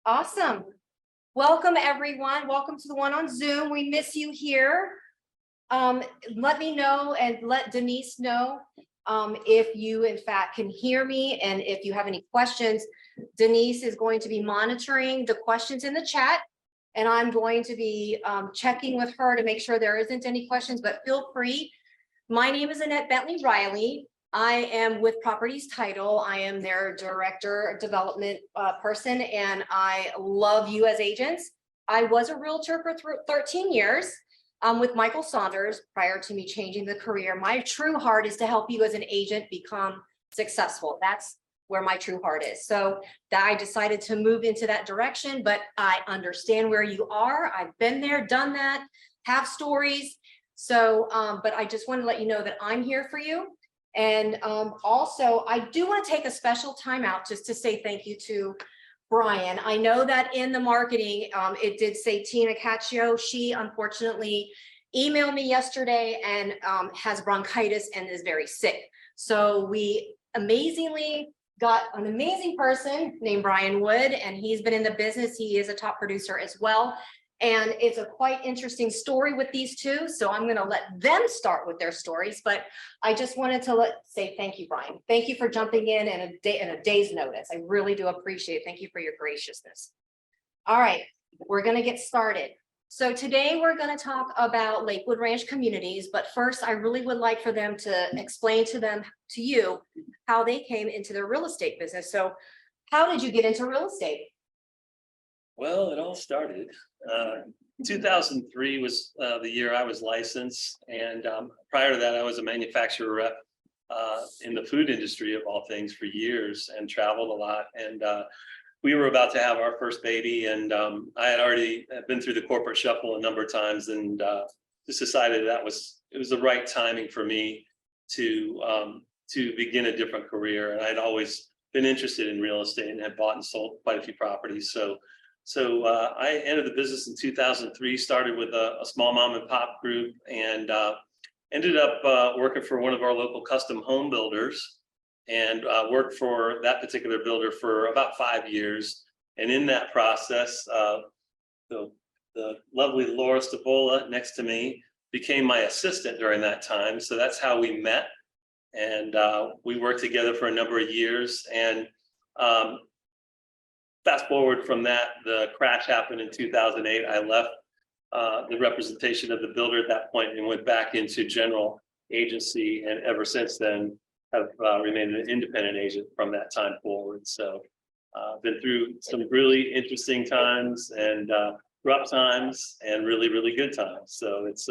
Awesome. Welcome, everyone. Welcome to the one on Zoom. We miss you here. Let me know and let Denise know if you, in fact, can hear me and if you have any questions. Denise is going to be monitoring the questions in the chat, and I'm going to be checking with her to make sure there isn't any questions, but feel free. My name is Annette Bentley Riley. I am with Properties Title. I am their director development person, and I love you as agents. I was a realtor for 13 years with Michael Saunders prior to me changing the career. My true heart is to help you as an agent become successful. That's where my true heart is. So that I decided to move into that direction, but I understand where you are. I've been there, done that, have stories. So, but I just want to let you know that I'm here for you. And also, I do want to take a special time out just to say thank you to Brian. I know that in the marketing, it did say Tina Caccio. She unfortunately emailed me yesterday and has bronchitis and is very sick. So we amazingly got an amazing person named Brian Wood, and he's been in the business. He is a top producer as well. And it's a quite interesting story with these two. So I'm going to let them start with their stories, but I just wanted to say thank you, Brian. Thank you for jumping in a day's notice. I really do appreciate it. Thank you for your graciousness. All right, we're going to get started. So today we're going to talk about Lakewood Ranch Communities, but first I really would like for them to explain to you how they came into the real estate business. So how did you get into real estate? Well, it all started. 2003 was the year I was licensed, and prior to that, I was a manufacturer rep in the food industry of all things for years, and traveled a lot. And we were about to have our first baby, and I had already been through the corporate shuffle a number of times, and just decided it was the right timing for me to begin a different career. And I'd always been interested in real estate and had bought and sold quite a few properties. So I entered the business in 2003, started with a small mom and pop group, and ended up working for one of our local custom home builders, and worked for that particular builder for about 5 years. And in that process, the lovely Laura Stabola next to me became my assistant during that time. So that's how we met. And we worked together for a number of years. And fast forward from that, the crash happened in 2008. I left the representation of the builder at that point and went back into general agency, and ever since then have remained an independent agent from that time forward. So been through some really interesting times, and rough times, and really, really good times. So it's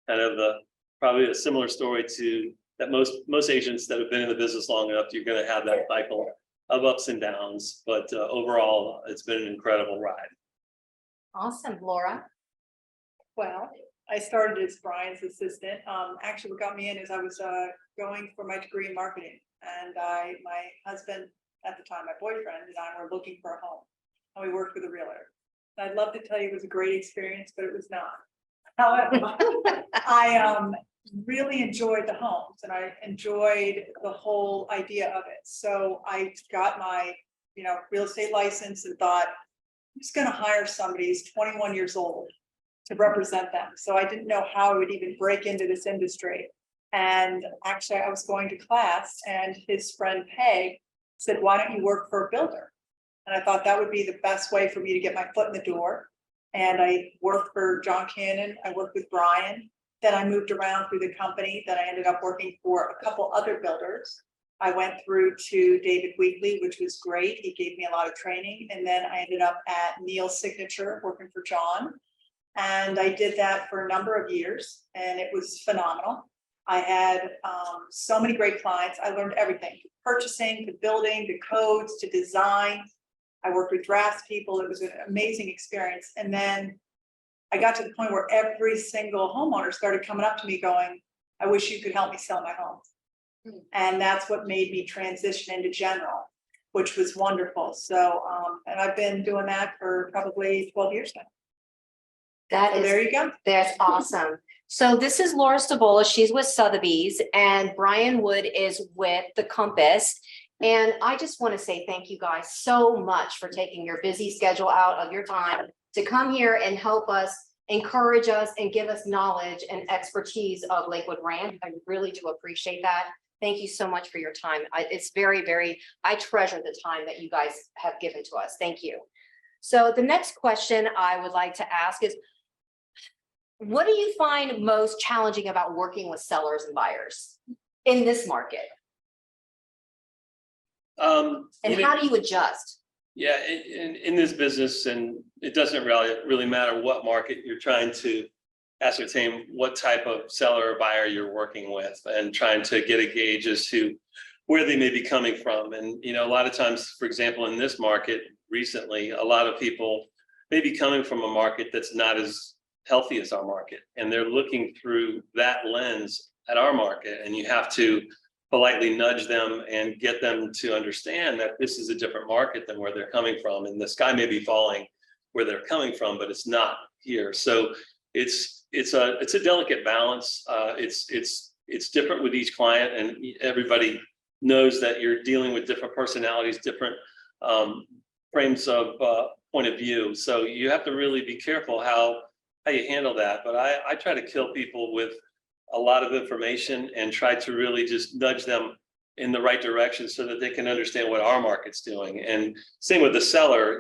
kind of probably a similar story to that most agents that have been in the business long enough, you're going to have that cycle of ups and downs, but overall, it's been an incredible ride. Awesome, Laura. Well, I started as Brian's assistant. Actually, what got me in is I was going for my degree in marketing, and my husband at the time, my boyfriend, and I were looking for a home, and we worked with a realtor. And I'd love to tell you it was a great experience, but it was not. However, I really enjoyed the homes, and I enjoyed the whole idea of it. So I got my, real estate license and thought, I'm just going to hire somebody who's 21 years old to represent them. So I didn't know how I would even break into this industry. And actually, I was going to class, and his friend Peg said, why don't you work for a builder? And I thought that would be the best way for me to get my foot in the door. And I worked for John Cannon. I worked with Brian. Then I moved around through the company. Then I ended up working for a couple other builders. I went through to David Weekley, which was great. He gave me a lot of training. And then I ended up at Neil's Signature working for John. And I did that for a number of years, and it was phenomenal. I had so many great clients. I learned everything, purchasing, to building, to codes, to design. I worked with draftspeople. It was an amazing experience. And then I got to the point where every single homeowner started coming up to me going, I wish you could help me sell my home. And that's what made me transition into general, which was wonderful. So, and I've been doing that for probably 12 years now. There you go. That's awesome. So this is Laura Stabola. She's with Sotheby's, and Brian Wood is with the Compass. And I just want to say thank you guys so much for taking your busy schedule out of your time to come here and help us, encourage us, and give us knowledge and expertise of Lakewood Ranch. I really do appreciate that. Thank you so much for your time. It's very, I treasure the time that you guys have given to us. Thank you. So the next question I would like to ask is, what do you find most challenging about working with sellers and buyers in this market? And how do you adjust? Yeah, in this business, and it doesn't really matter what market you're trying to ascertain what type of seller or buyer you're working with, and trying to get a gauge as to where they may be coming from. And, a lot of times, for example, in this market recently, a lot of people may be coming from a market that's not as healthy as our market, and they're looking through that lens at our market, and you have to politely nudge them and get them to understand that this is a different market than where they're coming from, and the sky may be falling where they're coming from, but it's not here. So it's a delicate balance. It's different with each client, and everybody knows that you're dealing with different personalities, different frames of point of view. So you have to really be careful how you handle that. But I try to kill people with a lot of information and try to really just nudge them in the right direction so that they can understand what our market's doing. And same with the seller.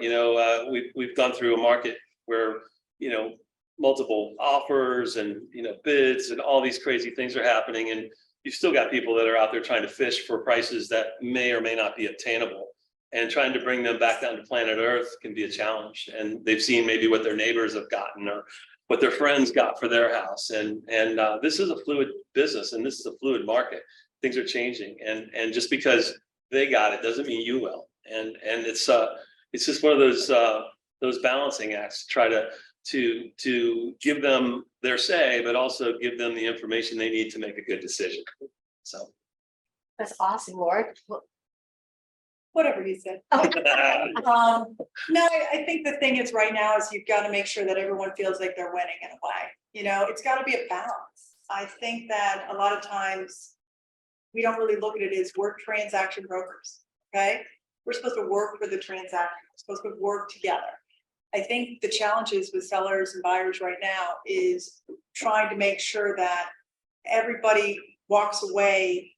We've gone through a market where multiple offers and bids and all these crazy things are happening, and you've still got people that are out there trying to fish for prices that may or may not be obtainable, and trying to bring them back down to planet Earth can be a challenge. And they've seen maybe what their neighbors have gotten or what their friends got for their house. And this is a fluid business, and this is a fluid market. Things are changing, and just because they got it doesn't mean you will. And it's just one of those balancing acts to try to give them their say, but also give them the information they need to make a good decision. So That's awesome, Laura. Whatever you said. No, I think the thing is right now is you've got to make sure that everyone feels like they're winning in a way. It's got to be a balance. I think that a lot of times we don't really look at it as we're transaction brokers. Okay, we're supposed to work for the transaction. We're supposed to work together. I think the challenges with sellers and buyers right now is trying to make sure that everybody walks away.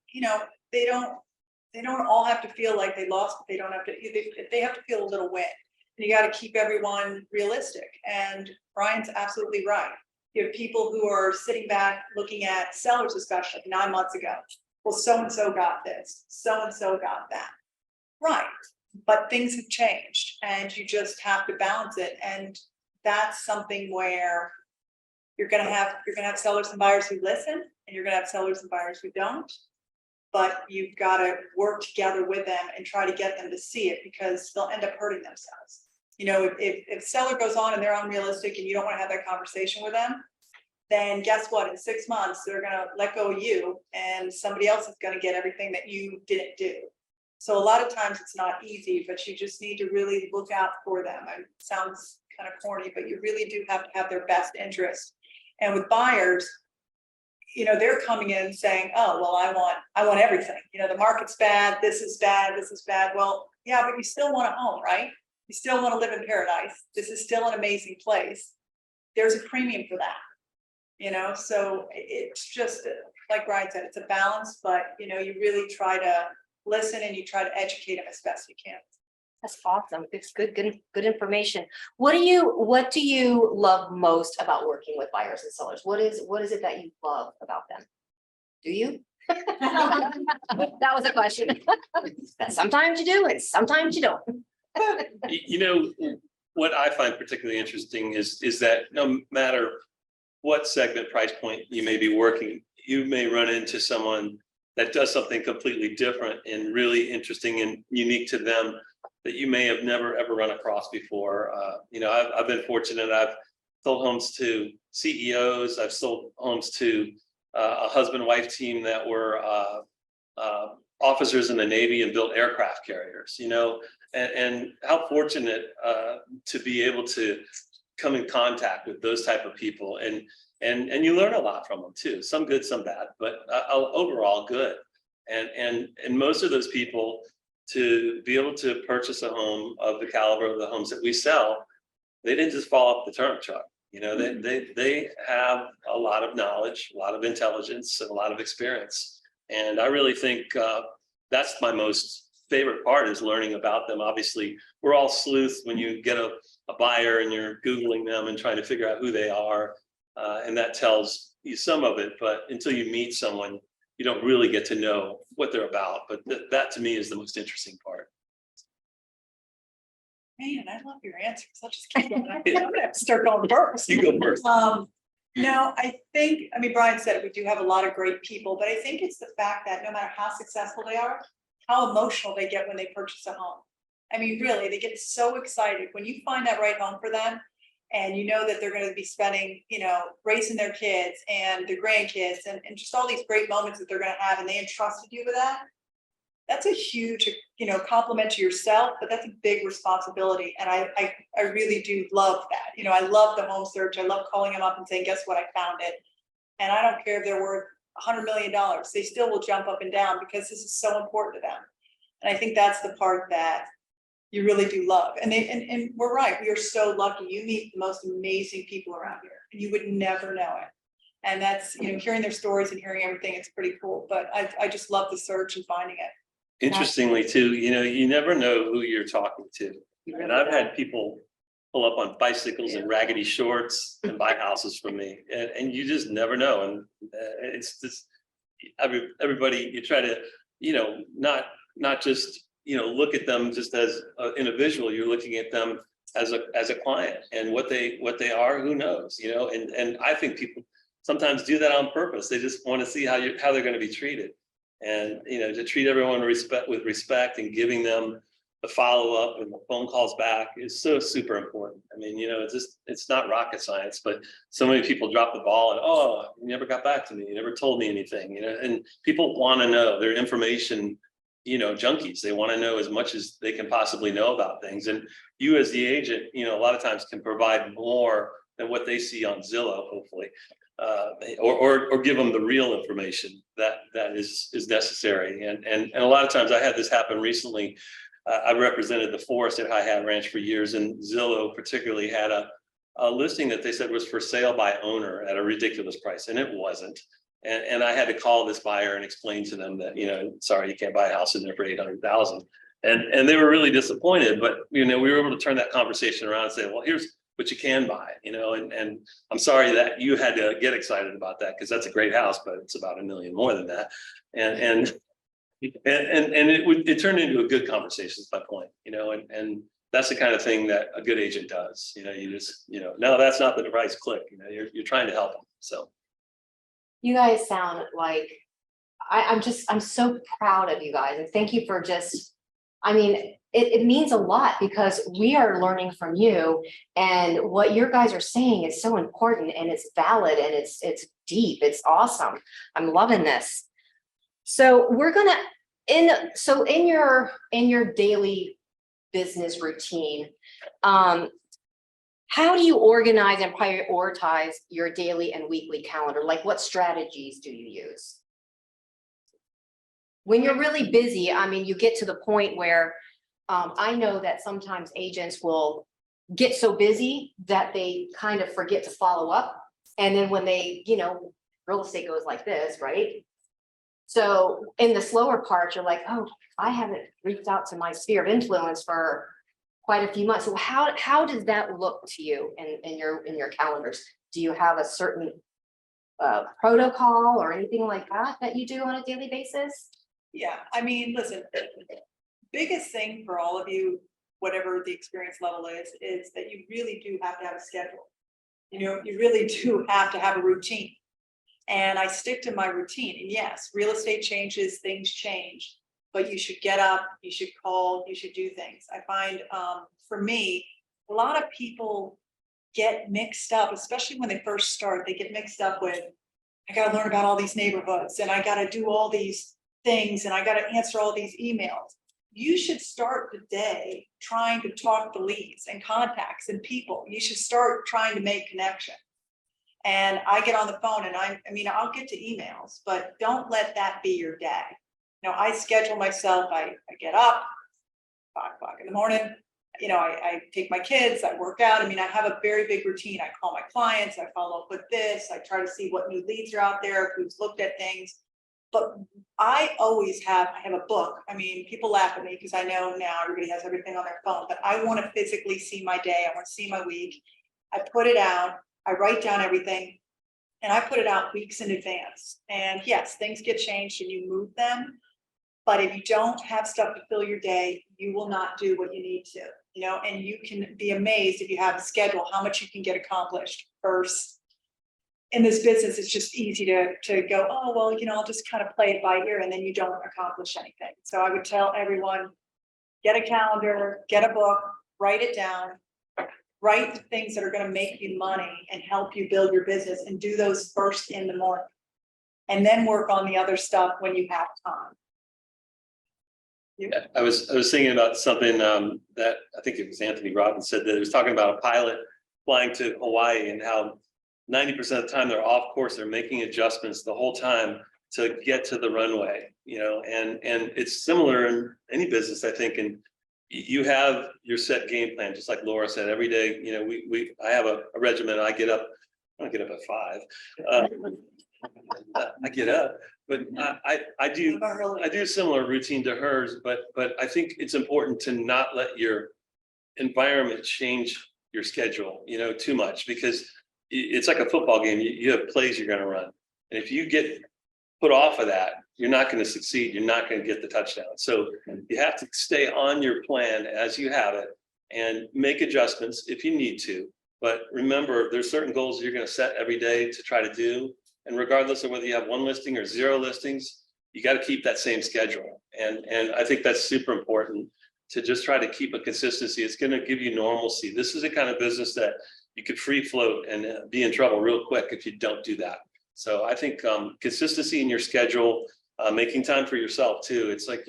They don't all have to feel like they lost, but they don't have to. They have to feel a little win. And you got to keep everyone realistic. And Brian's absolutely right. You have people who are sitting back looking at sellers, especially 9 months ago. Well, so and so got this, so and so got that. Right. But things have changed, and you just have to balance it. And that's something where you're gonna have sellers and buyers who listen, and you're gonna have sellers and buyers who don't. But you've got to work together with them and try to get them to see it, because they'll end up hurting themselves. If seller goes on and they're unrealistic and you don't want to have that conversation with them, then guess what? In 6 months, they're going to let go of you, and somebody else is going to get everything that you didn't do. So a lot of times it's not easy, but you just need to really look out for them. It sounds kind of corny, but you really do have to have their best interest. And with buyers, they're coming in saying, oh, well, I want everything. The market's bad, this is bad, this is bad. Well, yeah, but you still want a home, right? You still want to live in paradise. This is still an amazing place. There's a premium for that, so it's just, like Brian said, it's a balance, but, you really try to listen and you try to educate them as best you can. That's awesome. It's good information. What do you love most about working with buyers and sellers? What is it that you love about them? Do you? That was a question. Sometimes you do, and sometimes you don't. What I find particularly interesting is that no matter what segment price point you may be working, you may run into someone that does something completely different and really interesting and unique to them that you may have never ever run across before. I've been fortunate. I've sold homes to CEOs. I've sold homes to a husband-wife team that were officers in the Navy and built aircraft carriers. And how fortunate to be able to come in contact with those type of people, and you learn a lot from them too. Some good, some bad, but overall good. And most of those people to be able to purchase a home of the caliber of the homes that we sell, they didn't just fall off the turnip truck. You know, they have a lot of knowledge, a lot of intelligence, and a lot of experience. And I really think that's my most favorite part, is learning about them. Obviously, we're all sleuths when you get a buyer and you're Googling them and trying to figure out who they are. And that tells you some of it, but until you meet someone, you don't really get to know what they're about. But that to me is the most interesting part. Man, I love your answers. I'll just keep going. I'm gonna have to start going first. You go first. No, I mean, Brian said we do have a lot of great people, but I think it's the fact that no matter how successful they are, how emotional they get when they purchase a home. I mean, really, they get so excited when you find that right home for them. And you know that they're going to be spending, you know, raising their kids and their grandkids and just all these great moments that they're going to have, and they entrusted you with that. That's a huge, you know, compliment to yourself, but that's a big responsibility. And I really do love that. You know, I love the home search. I love calling them up and saying, guess what, I found it. And I don't care if they're worth $100 million, they still will jump up and down because this is so important to them. And I think that's the part that you really do love. And and we're right, we are so lucky. You meet the most amazing people around here and you would never know it. And that's, you know, hearing their stories and hearing everything, it's pretty cool. But I just love the search and finding it. Interestingly, too, you know, you never know who you're talking to. And I've had people pull up on bicycles and raggedy shorts and buy houses from me, and you just never know. And it's just everybody, you try to, you know, not just, you know, look at them just as an individual. You're looking at them as a client, and what they are, who knows, you know. And I think people sometimes do that on purpose. They just want to see how they're going to be treated. And, you know, to treat everyone with respect and giving them the follow-up and the phone calls back is so super important. I mean, you know, it's not rocket science, but so many people drop the ball and, oh, you never got back to me, you never told me anything, you know. And people want to know. They're information, you know, junkies. They want to know as much as they can possibly know about things. And you as the agent, you know, a lot of times can provide more than what they see on Zillow, hopefully. Or give them the real information that is necessary. And a lot of times, I had this happen recently. I represented the forest at High Hat Ranch for years, and Zillow particularly had a listing that they said was for sale by owner at a ridiculous price, and it wasn't. And I had to call this buyer and explain to them that, you know, sorry, you can't buy a house in there for $800,000. And they were really disappointed, but, you know, we were able to turn that conversation around and say, well, here's what you can buy, you know. And I'm sorry that you had to get excited about that, because that's a great house, but it's about $1 million more than that. And it turned into a good conversation, is my point, you know. And that's the kind of thing that a good agent does. You know, you just, you know, no, that's not the price, click. You know, you're trying to help them. So You guys sound like, I'm so proud of you guys, and thank you for just, I mean, it means a lot, because we are learning from you, and what your guys are saying is so important, and it's valid, and it's deep. It's awesome. I'm loving this. So we're gonna in your daily business routine, how do you organize and prioritize your daily and weekly calendar? Like, what strategies do you use when you're really busy? I mean, you get to the point where I know that sometimes agents will get so busy that they kind of forget to follow up. And then when they, you know, real estate goes like this, right? So in the slower part, you're like, oh, I haven't reached out to my sphere of influence for quite a few months. So how does that look to you in your calendars? Do you have a certain protocol or anything like that you do on a daily basis? Yeah, I mean, listen, biggest thing for all of you, whatever the experience level is that you really do have to have a schedule. You know, you really do have to have a routine. And I stick to my routine. And yes, real estate changes, things change, but you should get up, you should call, you should do things. I find for me, a lot of people get mixed up, especially when they first start. They get mixed up with, I got to learn about all these neighborhoods, and I got to do all these things, and I got to answer all these emails. You should start the day trying to talk to leads and contacts and people. You should start trying to make connection. And I get on the phone, and I mean, I'll get to emails, but don't let that be your day. You know, I schedule myself, I get up, 5 o'clock in the morning. You know, I take my kids, I work out. I mean, I have a very big routine. I call my clients, I follow up with this, I try to see what new leads are out there, who's looked at things. But I have a book. I mean, people laugh at me because I know now everybody has everything on their phone, but I want to physically see my day. I want to see my week. I put it out, I write down everything, and I put it out weeks in advance. And yes, things get changed and you move them. But if you don't have stuff to fill your day, you will not do what you need to, you know, and you can be amazed if you have a schedule, how much you can get accomplished. First, in this business, it's just easy to go, oh, well, you know, I'll just kind of play it by ear, and then you don't accomplish anything. So I would tell everyone, get a calendar, get a book, write it down, write the things that are going to make you money and help you build your business, and do those first in the morning, and then work on the other stuff when you have time. Yeah, I was thinking about something that I think it was Anthony Robbins said, that he was talking about a pilot flying to Hawaii and how 90% of the time they're off course, they're making adjustments the whole time to get to the runway, you know, and it's similar in any business, I think. And you have your set game plan, just like Laura said. Every day, you know, I have a regimen. I don't get up at 5. I get up, but I do a similar routine to hers, but I think it's important to not let your environment change your schedule, you know, too much, because it's like a football game. You have plays you're going to run, and if you get put off of that, you're not going to succeed. You're not going to get the touchdown. So you have to stay on your plan as you have it and make adjustments if you need to. But remember, there's certain goals you're going to set every day to try to do. And regardless of whether you have 1 listing or 0 listings, you got to keep that same schedule. And I think that's super important, to just try to keep a consistency. It's going to give you normalcy. This is the kind of business that you could free float and be in trouble real quick if you don't do that. So I think consistency in your schedule, making time for yourself too. It's like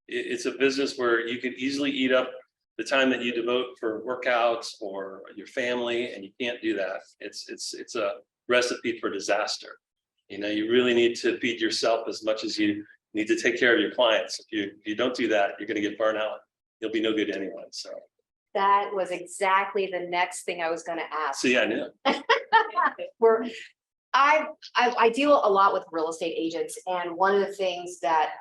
it's a business where you could easily eat up the time that you devote for workouts or your family, and you can't do that. It's a recipe for disaster. You know, you really need to feed yourself as much as you need to take care of your clients. If you don't do that, you're going to get burnt out. You'll be no good to anyone. So That was exactly the next thing I was going to ask. see, I knew. I deal a lot with real estate agents, and one of the things that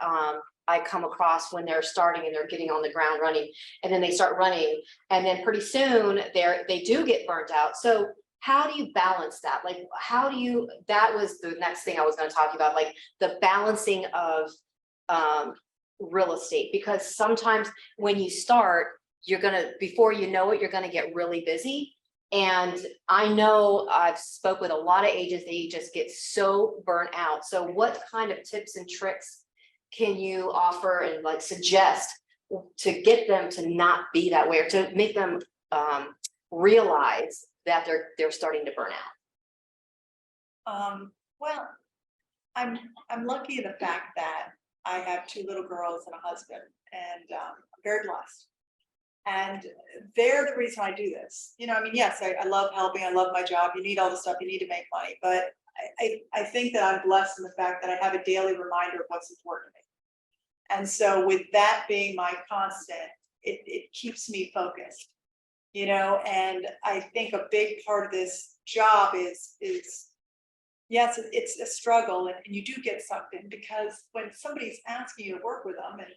I come across when they're starting and they're getting on the ground running, and then they start running, and then pretty soon they do get burnt out. So how do you balance that? Like, that was the next thing I was going to talk about, like the balancing of real estate, because sometimes when you start, before you know it, you're going to get really busy. And I know I've spoke with a lot of agents, they just get so burnt out. So what kind of tips and tricks can you offer and like suggest to get them to not be that way, or to make them realize that they're starting to burn out? Well, I'm lucky in the fact that I have 2 little girls and a husband, and I'm very blessed. And they're the reason I do this. You know, I mean, yes, I love helping. I love my job. You need all the stuff you need to make money. But I think that I'm blessed in the fact that I have a daily reminder of what's important to me. And so with that being my constant, it keeps me focused, you know. And I think a big part of this job is yes, it's a struggle, and you do get sucked in, because when somebody's asking you to work with them, and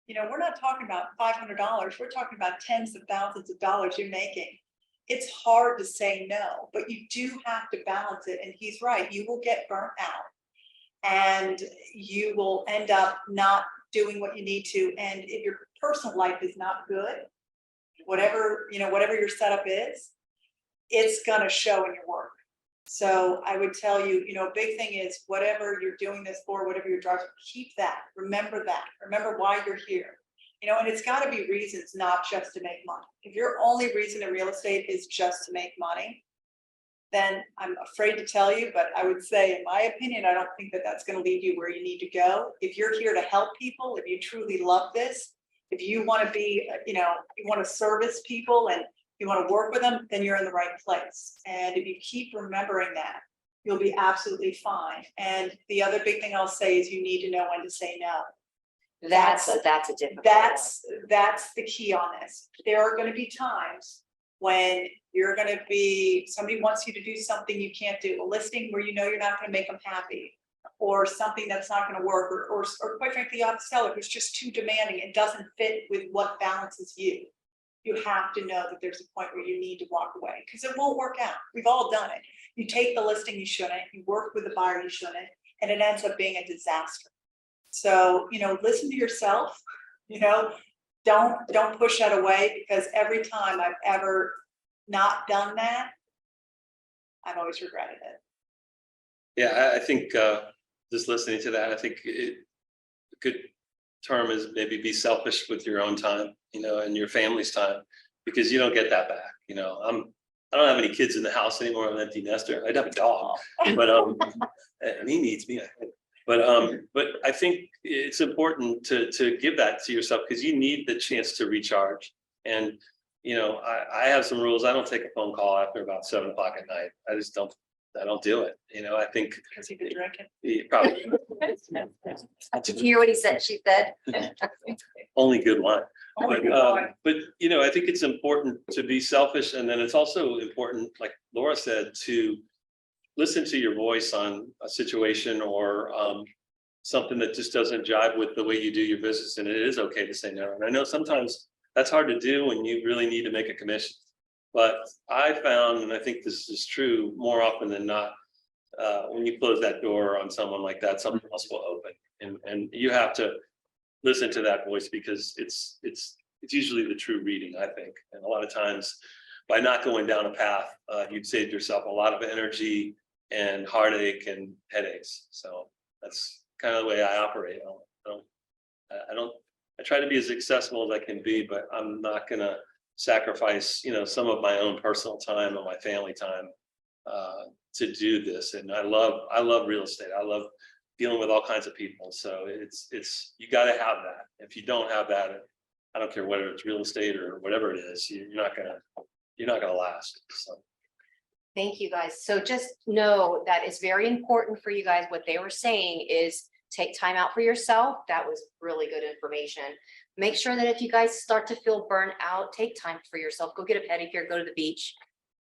you know, we're not talking about $500. We're talking about tens of thousands of dollars you're making. It's hard to say no, but you do have to balance it. And he's right. You will get burnt out, and you will end up not doing what you need to. And if your personal life is not good, whatever your setup is, it's going to show in your work. So I would tell you, you know, a big thing is, whatever you're doing this for, whatever your drive, keep that. Remember that. Remember why you're here. You know, and it's got to be reasons, not just to make money. If your only reason in real estate is just to make money, then I'm afraid to tell you, but I would say, in my opinion, I don't think that that's going to lead you where you need to go. If you're here to help people, if you truly love this, if you want to be, you know, you want to service people and you want to work with them, then you're in the right place. And if you keep remembering that, you'll be absolutely fine. And the other big thing I'll say is, you need to know when to say no. That's a difficult one. That's the key on this. There are gonna be times when you're gonna be, somebody wants you to do something you can't do, a listing where you know you're not gonna make them happy, or something that's not gonna work, or quite frankly, you have a seller who's just too demanding, it doesn't fit with what balances you. You have to know that there's a point where you need to walk away, because it won't work out. We've all done it. You take the listing you shouldn't, you work with the buyer you shouldn't, and it ends up being a disaster. So, listen to yourself, don't push that away, because every time I've ever not done that, I've always regretted it. Yeah, I think just listening to that, I think a good term is maybe be selfish with your own time, and your family's time, because you don't get that back. I don't have any kids in the house anymore. I'm an empty nester. I'd have a dog, but and he needs me, I think. But I think it's important to give that to yourself, because you need the chance to recharge. And I have some rules. I don't take a phone call after about 7 o'clock at night. I don't do it. I think Because you've been drinking. probably Did you hear what he said? She said. only good wine. Oh my But, God. I think it's important to be selfish, and then it's also important, like Laura said, to listen to your voice on a situation or something that just doesn't jive with the way you do your business. And it is okay to say no. And I know sometimes that's hard to do when you really need to make a commission. But I found, and I think this is true more often than not, when you close that door on someone like that, something else will open. And you have to listen to that voice, because it's usually the true reading, I think. And a lot of times, by not going down a path, you've saved yourself a lot of energy and heartache and headaches. So that's kind of the way I operate. I try to be as accessible as I can be, but I'm not gonna sacrifice, some of my own personal time and my family time to do this. And I love real estate. I love dealing with all kinds of people. So it's you got to have that. If you don't have that, I don't care whether it's real estate or whatever it is, you're not gonna last. So. Thank you, guys. So just know that it's very important for you guys. What they were saying is take time out for yourself. That was really good information. Make sure that if you guys start to feel burnt out, take time for yourself. Go get a pedicure, go to the beach,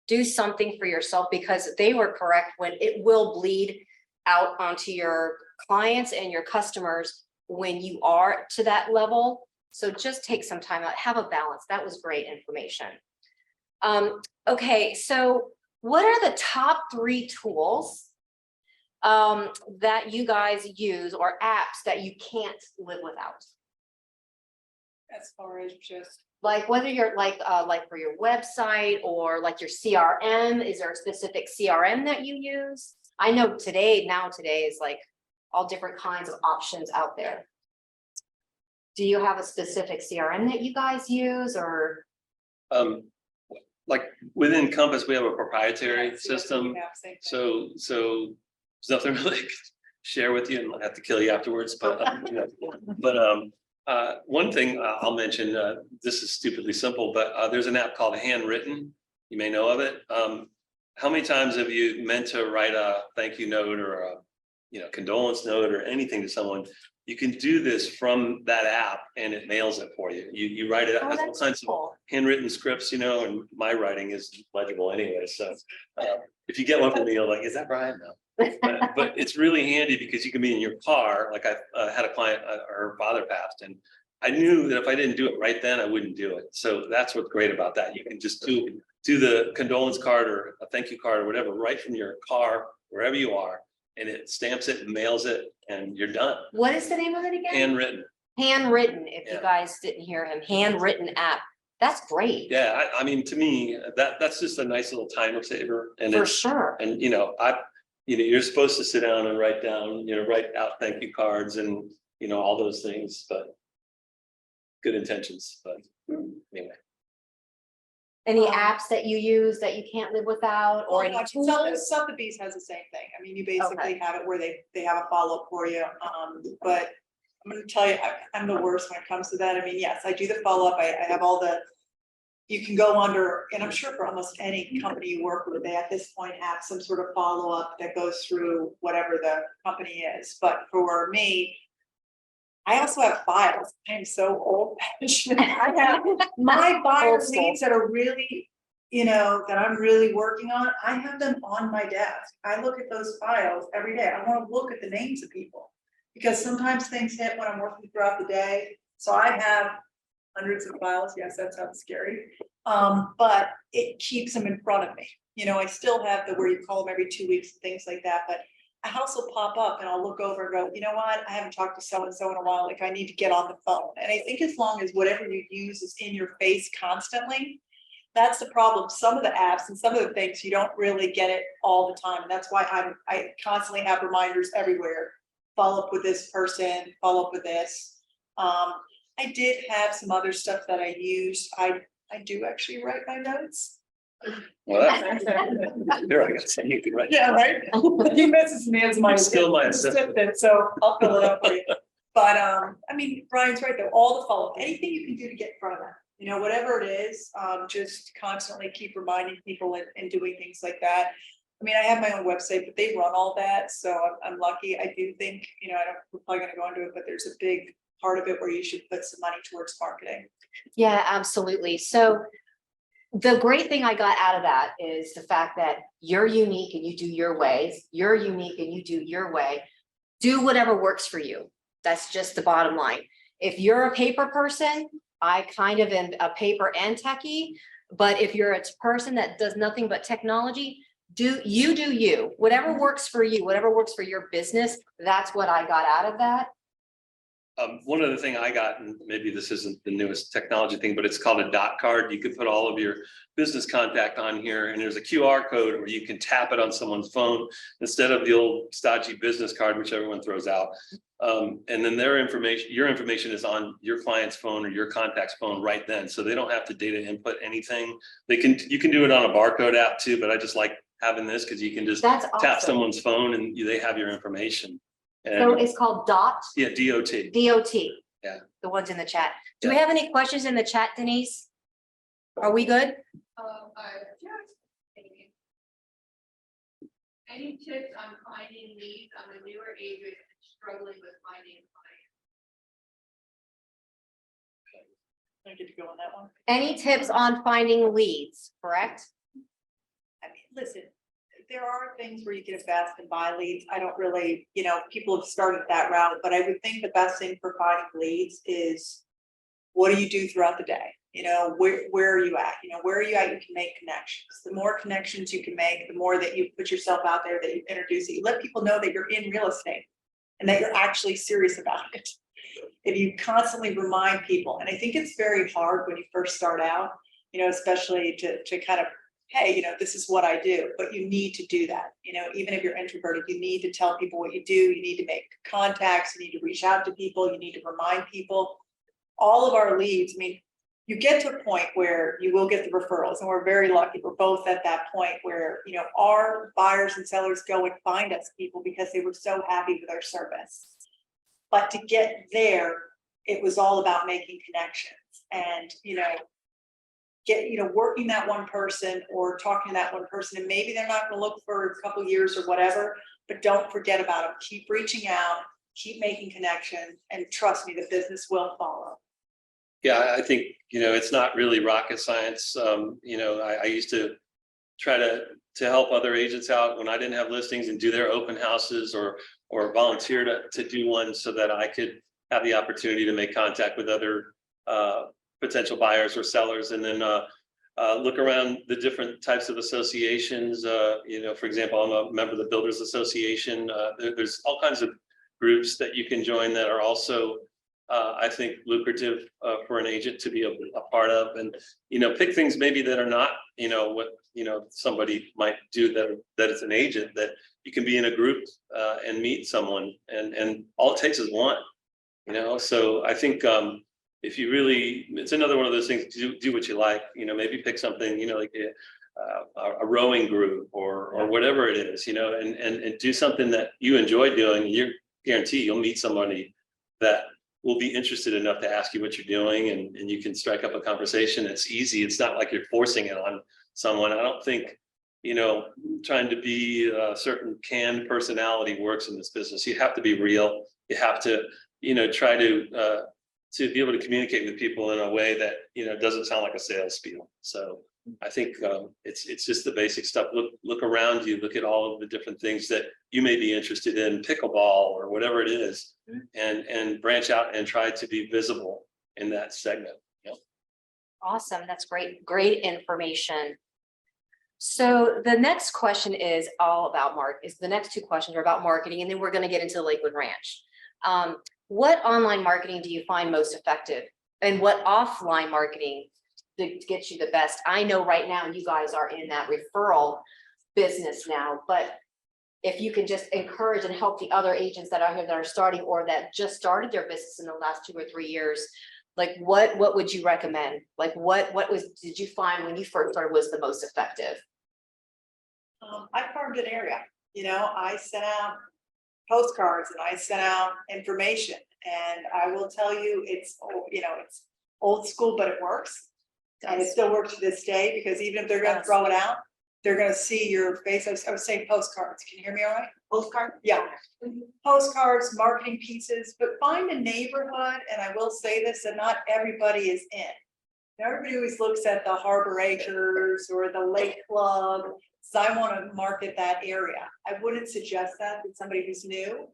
do something for yourself, because they were correct when it will bleed out onto your clients and your customers when you are to that level. So just take some time out, have a balance. That was great information. Okay, so what are the top 3 tools that you guys use, or apps that you can't live without? As far as just, Like whether you're like for your website or like your CRM, is there a specific CRM that you use? I know today is like all different kinds of options out there. Do you have a specific CRM that you guys use, or? Like within Compass, we have a proprietary yeah, system. yeah, same thing. So there's nothing really I could share with you, and I'll have to kill you afterwards. But one thing I'll mention, this is stupidly simple, but there's an app called Handwritten. You may know of it. How many times have you meant to write a thank you note or a condolence note or anything to someone? You can do this from that app, and it mails it for you. You write it. Oh, Has all that's kinds cool. of handwritten scripts, and my writing is legible anyway. So if you get one from me, you're like, is that Brian? No. But it's really handy, because you can be in your car. Like I had a client, her father passed, and I knew that if I didn't do it right then, I wouldn't do it. So that's what's great about that. You can just do the condolence card or a thank you card or whatever right from your car, wherever you are, and it stamps it and mails it, and you're done. What is the name of it again? Handwritten. Handwritten, if you Yeah. guys didn't hear him, handwritten app. That's great. Yeah, I mean, to me, that's just a nice little timer saver. And For it's, sure. and you're supposed to sit down and write out thank you cards and all those things, but good intentions. But anyway. Any Um, apps that you use that you can't live without, or any like tools? Sotheby's has the same thing. I mean, you basically Okay. have it where they have a follow-up for you. But I'm gonna tell you, I'm the worst when it comes to that. I mean, yes, I do the follow-up. I have all the, you can go under, and I'm sure for almost any company you work with, they at this point have some sort of follow-up that goes through whatever the company is. But for me, I also have files. I'm so old fashioned. I have my buyer Old school. leads that are really, that I'm really working on. I have them on my desk. I look at those files every day. I want to look at the names of people. Because sometimes things hit when I'm working throughout the day. So I have hundreds of files. Yes, that sounds scary. But it keeps them in front of me. I still have the where you call them every 2 weeks and things like that, but a house will pop up and I'll look over and go, you know what? I haven't talked to so-and-so in a while. Like I need to get on the phone. And I think as long as whatever you use is in your face constantly, that's the problem. Some of the apps and some of the things, you don't really get it all the time. And that's why I constantly have reminders everywhere. Follow up with this person, follow up with this. I did have some other stuff that I used. I do actually write my notes. Well, here I got saying you can write. Yeah, right. He messes me as my You're still my assistant. assistant, so I'll fill it up for you. But Brian's right though, all the follow-up, anything you can do to get in front of them, whatever it is, just constantly keep reminding people and doing things like that. I have my own website, but they run all that, so I'm lucky. I do think, we're probably gonna go into it, but there's a big part of it where you should put some money towards marketing. Yeah, absolutely. So the great thing I got out of that is the fact that you're unique and you do your ways. You're unique and you do your way. Do whatever works for you. That's just the bottom line. If you're a paper person, I kind of am a paper and techie, but if you're a person that does nothing but technology, do you. Whatever works for you, whatever works for your business, that's what I got out of that. One other thing I got, and maybe this isn't the newest technology thing, but it's called a dot card. You could put all of your business contact on here, and there's a QR code where you can tap it on someone's phone instead of the old stodgy business card, which everyone throws out. And then your information is on your client's phone or your contact's phone right then, so they don't have to data input anything. You can do it on a barcode app too, but I just like having this because you can just That's tap awesome. someone's phone and they have your information. So And it's called DOT. yeah, DOT. DOT. Yeah. The ones in the chat. Do we Yeah. have any questions in the chat, Denise? Are we good? Any tips on finding leads? I'm a newer agent struggling with finding clients. I get to go on that one. Any tips on finding leads, correct? Listen, there are things where you get a fast and buy leads. I don't really, people have started that route, but I would think the best thing for finding leads is what do you do throughout the day? Where are you at? Where are you at? You can make connections. The more connections you can make, the more that you put yourself out there, that you introduce it. You let people know that you're in real estate and that you're actually serious about it. If you constantly remind people, and I think it's very hard when you first start out, especially to kind of, hey, this is what I do, but you need to do that. Even if you're introverted, you need to tell people what you do. You need to make contacts. You need to reach out to people. You need to remind people. All of our leads, you get to a point where you will get the referrals, and we're very lucky. We're both at that point where, our buyers and sellers go and find us people because they were so happy with our service. But to get there, it was all about making connections and, working that one person or talking to that one person, and maybe they're not going to look for a couple years or whatever, but don't forget about them. Keep reaching out, keep making connections, and trust me, the business will follow. Yeah, I think, it's not really rocket science. I used to try to help other agents out when I didn't have listings and do their open houses or volunteer to do one so that I could have the opportunity to make contact with other potential buyers or sellers, and then look around the different types of associations. For example, I'm a member of the Builders Association. There's all kinds of groups that you can join that are also I think lucrative for an agent to be a part of, and pick things maybe that are not what somebody might do that is an agent, that you can be in a group and meet someone, and all it takes is one. So I think if you really, it's another one of those things, do what you like. Maybe pick something like a rowing group or whatever it is, and do something that you enjoy doing. You guarantee you'll meet somebody that will be interested enough to ask you what you're doing, and you can strike up a conversation. It's easy. It's not like you're forcing it on someone. I don't think, trying to be a certain canned personality works in this business. You have to be real. You have to, try to be able to communicate with people in a way that, doesn't sound like a sales spiel. So I think it's just the basic stuff. Look around you, look at all of the different things that you may be interested in, pickleball or whatever it is, and branch out and try to be visible in that segment. Awesome. That's great. Great information. So the next question is all about the next two questions are about marketing, and then we're going to get into Lakewood Ranch. What online marketing do you find most effective, and what offline marketing to get you the best? I know right now you guys are in that referral business now, but if you can just encourage and help the other agents that are here that are starting or that just started their business in the last 2 or 3 years, like what would you recommend? Like what did you find when you first started was the most effective? I farmed an area, I sent out postcards and I sent out information, and I will tell you, it's old school, but it works. And it still works to this day, because even if they're gonna throw it out, they're gonna see your face. I was saying postcards. Can you hear me all right? Postcard? Yeah. Postcards, marketing pieces, but find a neighborhood, and I will say this, that not everybody is in. Everybody always looks at the Harbor Acres or the Lake Club, so I want to market that area. I wouldn't suggest that to somebody who's new.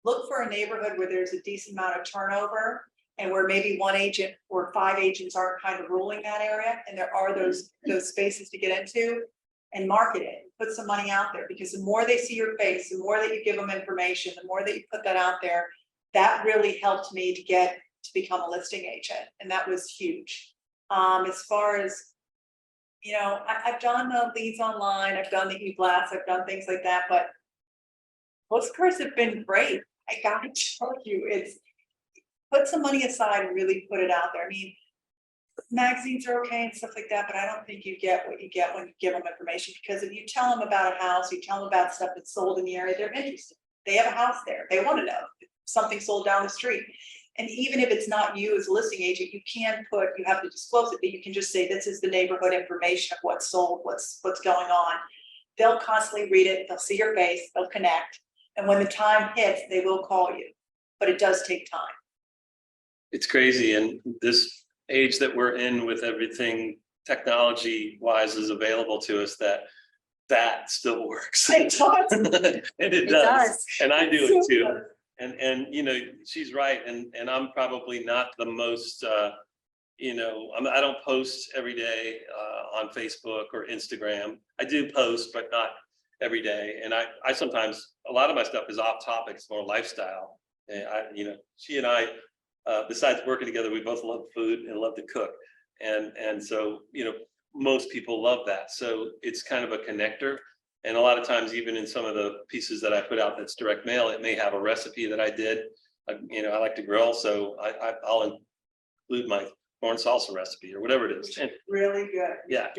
Look for a neighborhood where there's a decent amount of turnover, and where maybe 1 agent or 5 agents aren't kind of ruling that area, and there are those spaces to get into, and market it. Put some money out there, because the more they see your face, the more that you give them information, the more that you put that out there. That really helped me to become a listing agent, and that was huge. As far as, I've done the leads online, I've done the e-blasts, I've done things like that, but postcards have been great. I gotta tell you, it's put some money aside and really put it out there. I mean, magazines are okay and stuff like that, but I don't think you get what you get when you give them information, because if you tell them about a house, you tell them about stuff that's sold in the area, they're interested. They have a house there. They want to know if something sold down the street. And even if it's not you as a listing agent, you have to disclose it, but you can just say, this is the neighborhood information of what's sold, what's going on. They'll constantly read it. They'll see your face, they'll connect. And when the time hits, they will call you, but it does take time. It's crazy. And this age that we're in, with everything technology wise is available to us, that still works. It does. And it does. And I do it too. And she's right. And I'm probably not the most, I don't post every day on Facebook or Instagram. I do post, but not every day. And I sometimes, a lot of my stuff is off topic, it's more lifestyle. And she and I, besides working together, we both love food and love to cook. And so, most people love that. So it's kind of a connector. And a lot of times, even in some of the pieces that I put out that's direct mail, it may have a recipe that I did. I like to grill, so I'll include my corn salsa recipe or whatever it is. And really good. Yeah.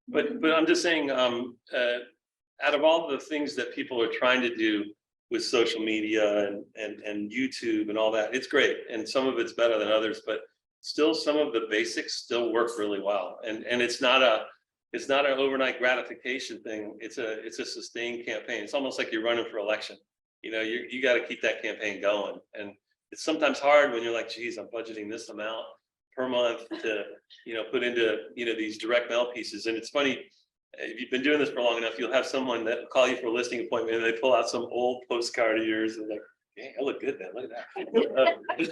But I'm just saying, out of all the things that people are trying to do with social media and YouTube and all that, it's great. And some of it's better than others, but still some of the basics still work really well. And it's not an overnight gratification thing. It's a sustained campaign. It's almost like you're running for election. You got to keep that campaign going. And it's sometimes hard when you're like, geez, I'm budgeting this amount per month to, put into, these direct mail pieces. And it's funny, if you've been doing this for long enough, you'll have someone that will call you for a listing appointment and they pull out some old postcard of yours and like, hey, I look good, man. Look at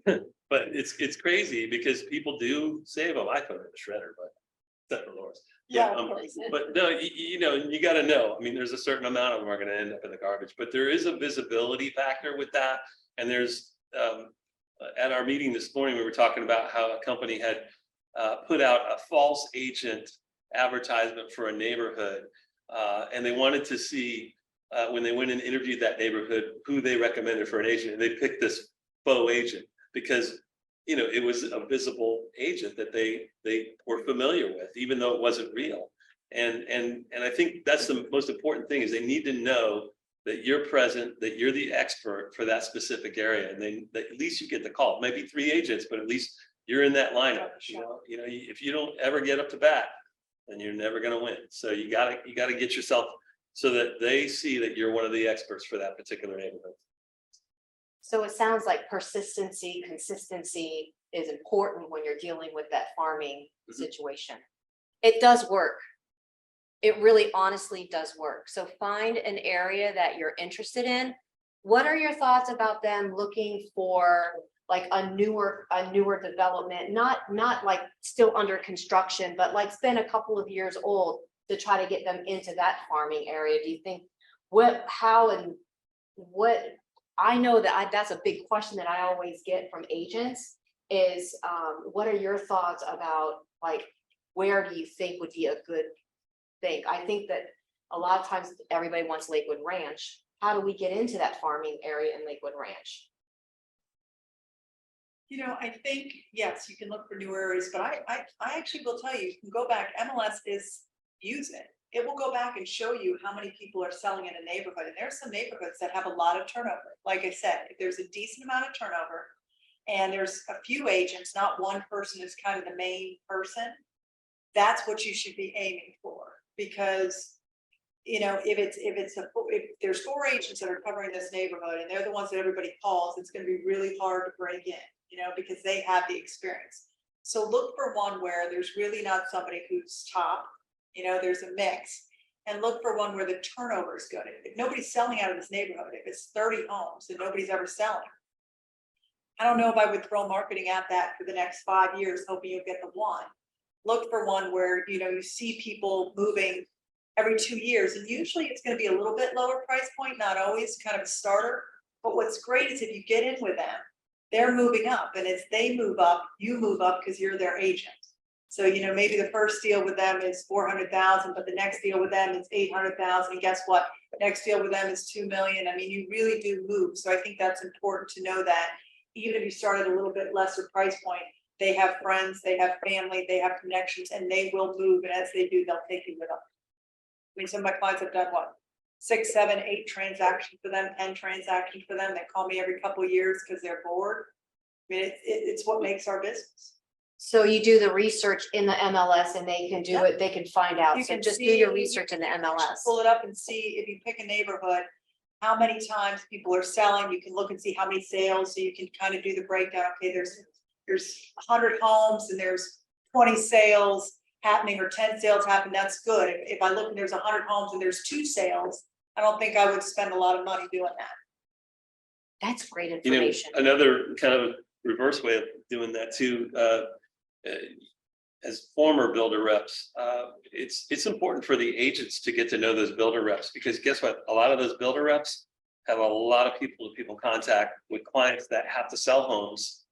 that. But it's crazy because people do save them. I throw it in the shredder, but except for Laura's. Yeah, but no, you got to know. I mean, there's a certain amount of them are going to end up in the garbage, but there is a visibility factor with that. And there's at our meeting this morning, we were talking about how a company had put out a false agent advertisement for a neighborhood, and they wanted to see when they went and interviewed that neighborhood who they recommended for an agent, and they picked this faux agent because it was a visible agent that they were familiar with, even though it wasn't real. And I think that's the most important thing, is they need to know that you're present, that you're the expert for that specific area, and then that at least you get the call. Maybe 3 agents, but at least you're in that lineup. If you don't ever get up to bat, then you're never going to win. So you gotta get yourself so that they see that you're one of the experts for that particular neighborhood. So it sounds like persistency, consistency is important when you're dealing with that farming situation. It does work. It really honestly does work. So find an area that you're interested in. What are your thoughts about them looking for like a newer development, not like still under construction, but like it's been a couple of years old to try to get them into that farming area? Do you think how and what, I know that that's a big question that I always get from agents is, what are your thoughts about like, where do you think would be a good thing? I think that a lot of times everybody wants Lakewood Ranch. How do we get into that farming area in Lakewood Ranch? You know, I think, yes, you can look for new areas, but I actually will tell you can go back, MLS use it. It will go back and show you how many people are selling in a neighborhood. And there's some neighborhoods that have a lot of turnover. Like I said, if there's a decent amount of turnover and there's a few agents, not one person is kind of the main person, that's what you should be aiming for. Because, you know, if there's 4 agents that are covering this neighborhood and they're the ones that everybody calls, it's going to be really hard to break in, you know, because they have the experience. So look for one where there's really not somebody who's top. You know, there's a mix, and look for one where the turnover is good. If nobody's selling out of this neighborhood, if it's 30 homes and nobody's ever selling, I don't know if I would throw marketing at that for the next 5 years, hoping you'll get the one. Look for one where, you know, you see people moving every 2 years, and usually it's going to be a little bit lower price point, not always, kind of a starter. But what's great is if you get in with them, they're moving up, and as they move up, you move up because you're their agent. So, you know, maybe the first deal with them is 400,000, but the next deal with them is 800,000. And guess what? The next deal with them is 2 million. I mean, you really do move. So I think that's important to know that even if you start at a little bit lesser price point, they have friends, they have family, they have connections, and they will move. And as they do, they'll take you with them. I mean, some of my clients have done what? 6, 7, 8 transactions for them, 10 transactions for them. They call me every couple of years because they're bored. I mean, it's what makes our business. So you do the research in the MLS and they can do it, they can find out. You So can just do see- your research in the MLS. Pull it up and see if you pick a neighborhood, how many times people are selling. You can look and see how many sales, so you can kind of do the breakdown. Okay, there's 100 homes and there's 20 sales happening or 10 sales happen. That's good. If I look and there's 100 homes and there's 2 sales, I don't think I would spend a lot of money doing that. That's great You know, information. another kind of reverse way of doing that too, as former builder reps, it's important for the agents to get to know those builder reps, because guess what? A lot of those builder reps have a lot of people contact with clients that have to sell homes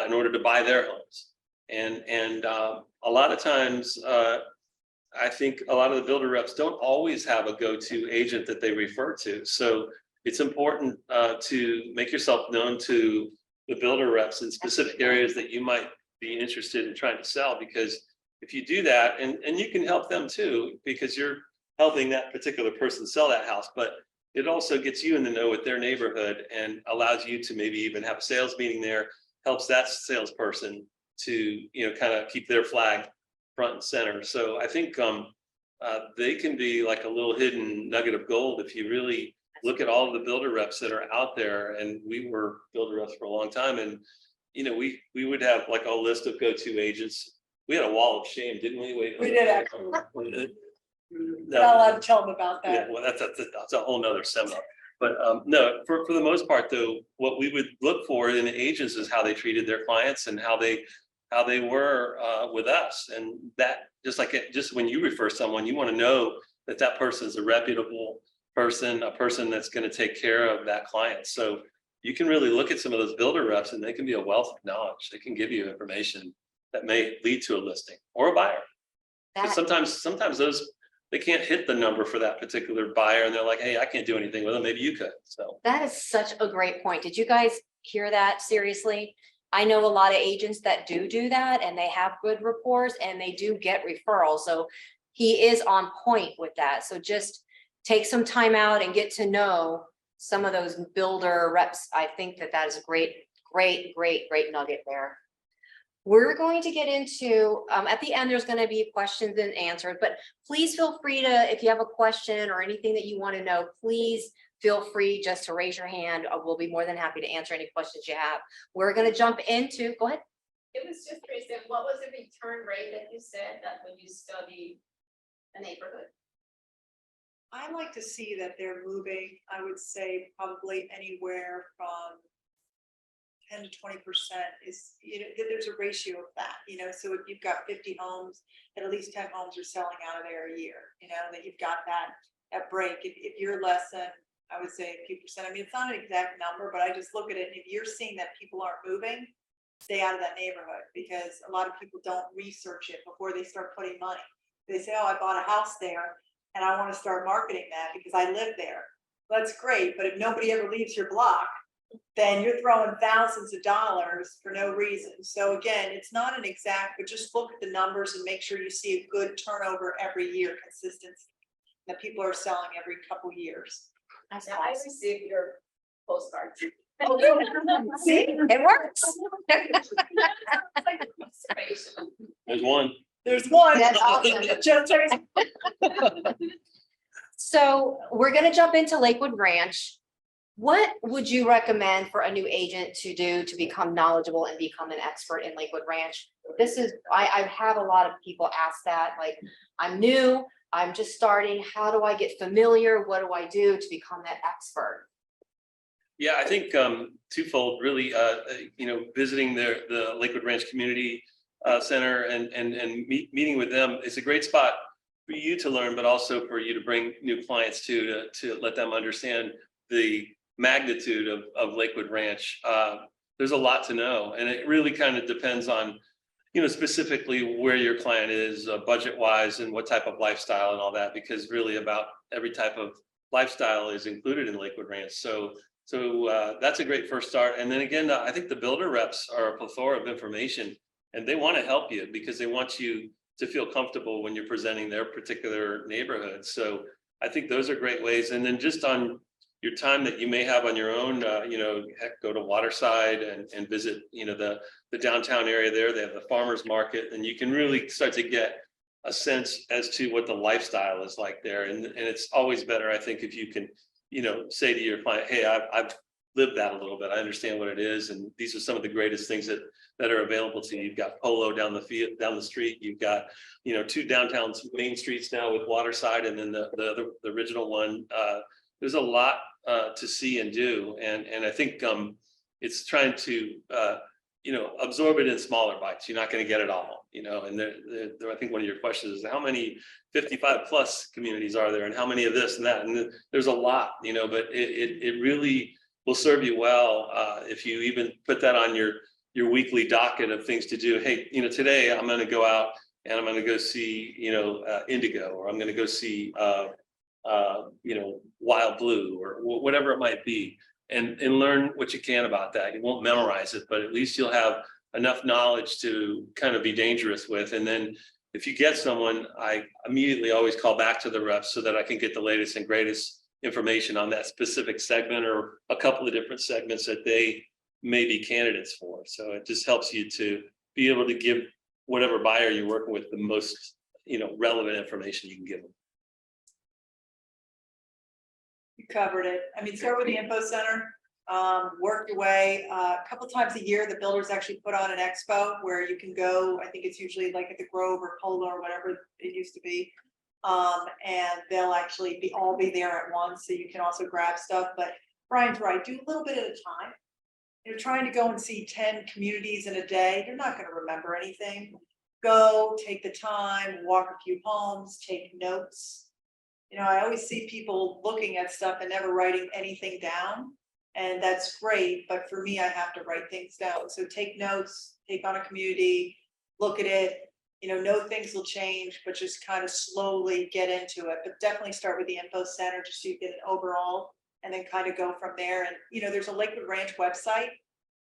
in order to buy their homes. And a lot of times, I think a lot of the builder reps don't always have a go-to agent that they refer to. So it's important to make yourself known to the builder reps in specific areas that you might be interested in trying to sell, because if you do that, and you can help them too, because you're helping that particular person sell that house, but it also gets you in the know with their neighborhood and allows you to maybe even have a sales meeting there, helps that salesperson to, you know, kind of keep their flag front and center. So I think they can be like a little hidden nugget of gold if you really look at all of the builder reps that are out there. And we were builder reps for a long time, and you know, we would have like a list of go-to agents. We had a wall of shame, didn't we? We did actually. No. Not allowed to tell them about that. Yeah, well, that's a whole nother seminar. But no, for the most part, though, what we would look for in agents is how they treated their clients and how they were with us. And that just when you refer someone, you want to know that that person is a reputable person, a person that's going to take care of that client. So you can really look at some of those builder reps and they can be a wealth of knowledge. They can give you information that may lead to a listing or a buyer. But sometimes those, they can't hit the number for that particular buyer and they're like, hey, I can't do anything with them. Maybe you could. So That is such a great point. Did you guys hear that? Seriously? I know a lot of agents that do that and they have good rapport and they do get referrals. So he is on point with that. So just take some time out and get to know some of those builder reps. I think that is a great nugget there. We're going to get into, at the end, there's going to be questions and answers, but please feel free to, if you have a question or anything that you want to know, please feel free just to raise your hand. We'll be more than happy to answer any questions you have. We're gonna jump into, go ahead. It was just curious, then what was the return rate that you said that when you studied a neighborhood? I like to see that they're moving, I would say probably anywhere from 10 to 20% is, there's a ratio of that, so if you've got 50 homes, at least 10 homes are selling out of there a year, that you've got that break. If you're less than, I would say a few percent, I mean, it's not an exact number, but I just look at it, and if you're seeing that people aren't moving, stay out of that neighborhood, because a lot of people don't research it before they start putting money. They say, oh, I bought a house there and I want to start marketing that because I live there. That's great, but if nobody ever leaves your block, then you're throwing thousands of dollars for no reason. So again, it's not an exact, but just look at the numbers and make sure you see a good turnover every year, consistency, that people are selling every couple years. That's Now, I awesome. received your postcards. See, it works. Like inspiration. There's one. There's one. That's awesome. Just So we're gonna jump into Lakewood Ranch. What would you recommend for a new agent to do to become knowledgeable and become an expert in Lakewood Ranch? This is, I've had a lot of people ask that, like, I'm new, I'm just starting, how do I get familiar? What do I do to become that expert? Yeah, I think twofold, really, visiting the Lakewood Ranch Community Center and meeting with them is a great spot for you to learn, but also for you to bring new clients to let them understand the magnitude of Lakewood Ranch. There's a lot to know, and it really kind of depends on, specifically where your client is budget wise and what type of lifestyle and all that, because really about every type of lifestyle is included in Lakewood Ranch. So that's a great first start. And then again, I think the builder reps are a plethora of information, and they want to help you because they want you to feel comfortable when you're presenting their particular neighborhood. So I think those are great ways. And then just on your time that you may have on your own, heck, go to Waterside and visit, the downtown area there. They have the farmers market, and you can really start to get a sense as to what the lifestyle is like there. And it's always better, I think, if you can, say to your client, hey, I've lived that a little bit. I understand what it is. And these are some of the greatest things that are available to you. You've got Polo down the street. You've got, two downtown main streets now with Waterside, and then the original one. There's a lot to see and do. And I think it's trying to, absorb it in smaller bites. You're not going to get it all, and I think one of your questions is how many 55 plus communities are there, and how many of this and that, and there's a lot, but it really will serve you well if you even put that on your weekly docket of things to do. Hey, today I'm going to go out and I'm going to go see, Indigo, or I'm going to go see, Wild Blue, or whatever it might be. And learn what you can about that. You won't memorize it, but at least you'll have enough knowledge to kind of be dangerous with. And then if you get someone, I immediately always call back to the reps so that I can get the latest and greatest information on that specific segment or a couple of different segments that they may be candidates for. So it just helps you to be able to give whatever buyer you're working with the most, relevant information you can give them. You covered it. I mean, start with the info center, work your way. A couple times a year, the builders actually put on an expo where you can go. I think it's usually like at the Grove or Polo or whatever it used to be. And they'll actually all be there at once, so you can also grab stuff. But Brian's right, do a little bit at a time. You're trying to go and see 10 communities in a day. You're not going to remember anything. Go, take the time, walk a few homes, take notes. I always see people looking at stuff and never writing anything down, and that's great. But for me, I have to write things down. So take notes, take on a community, look at it, know things will change, but just kind of slowly get into it. But definitely start with the info center just so you get an overall, and then kind of go from there. And, there's a Lakewood Ranch website.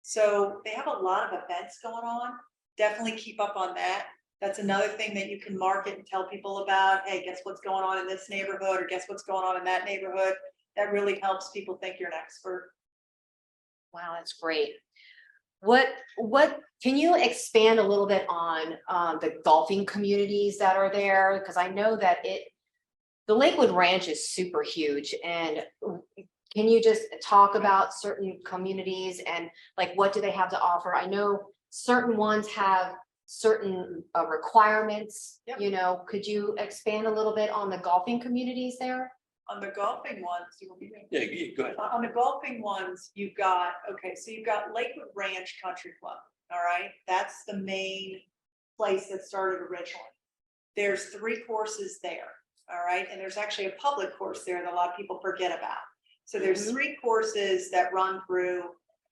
So they have a lot of events going on. Definitely keep up on that. That's another thing that you can market and tell people about. Hey, guess what's going on in this neighborhood, or guess what's going on in that neighborhood. That really helps people think you're an expert. Wow, that's great. What can you expand a little bit on the golfing communities that are there? Because I know that the Lakewood Ranch is super huge, and can you just talk about certain communities and like, what do they have to offer? I know certain ones have certain requirements, Yep. you know, could you expand a little bit on the golfing communities there? On the golfing ones, you will be. Yeah, go ahead. On the golfing ones, you've got, okay, so you've got Lakewood Ranch Country Club, all right? That's the main place that started originally. There's 3 courses there, all right? And there's actually a public course there that a lot of people forget about. So there's 3 courses that run through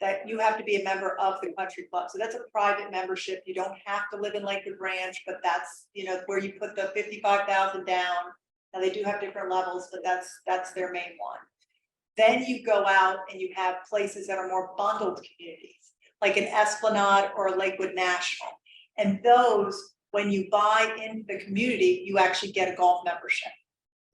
that you have to be a member of the country club. So that's a private membership. You don't have to live in Lakewood Ranch, but that's, you know, where you put the 55,000 down. Now they do have different levels, but that's their main one. Then you go out and you have places that are more bundled communities, like an Esplanade or a Lakewood National. And those, when you buy into the community, you actually get a golf membership.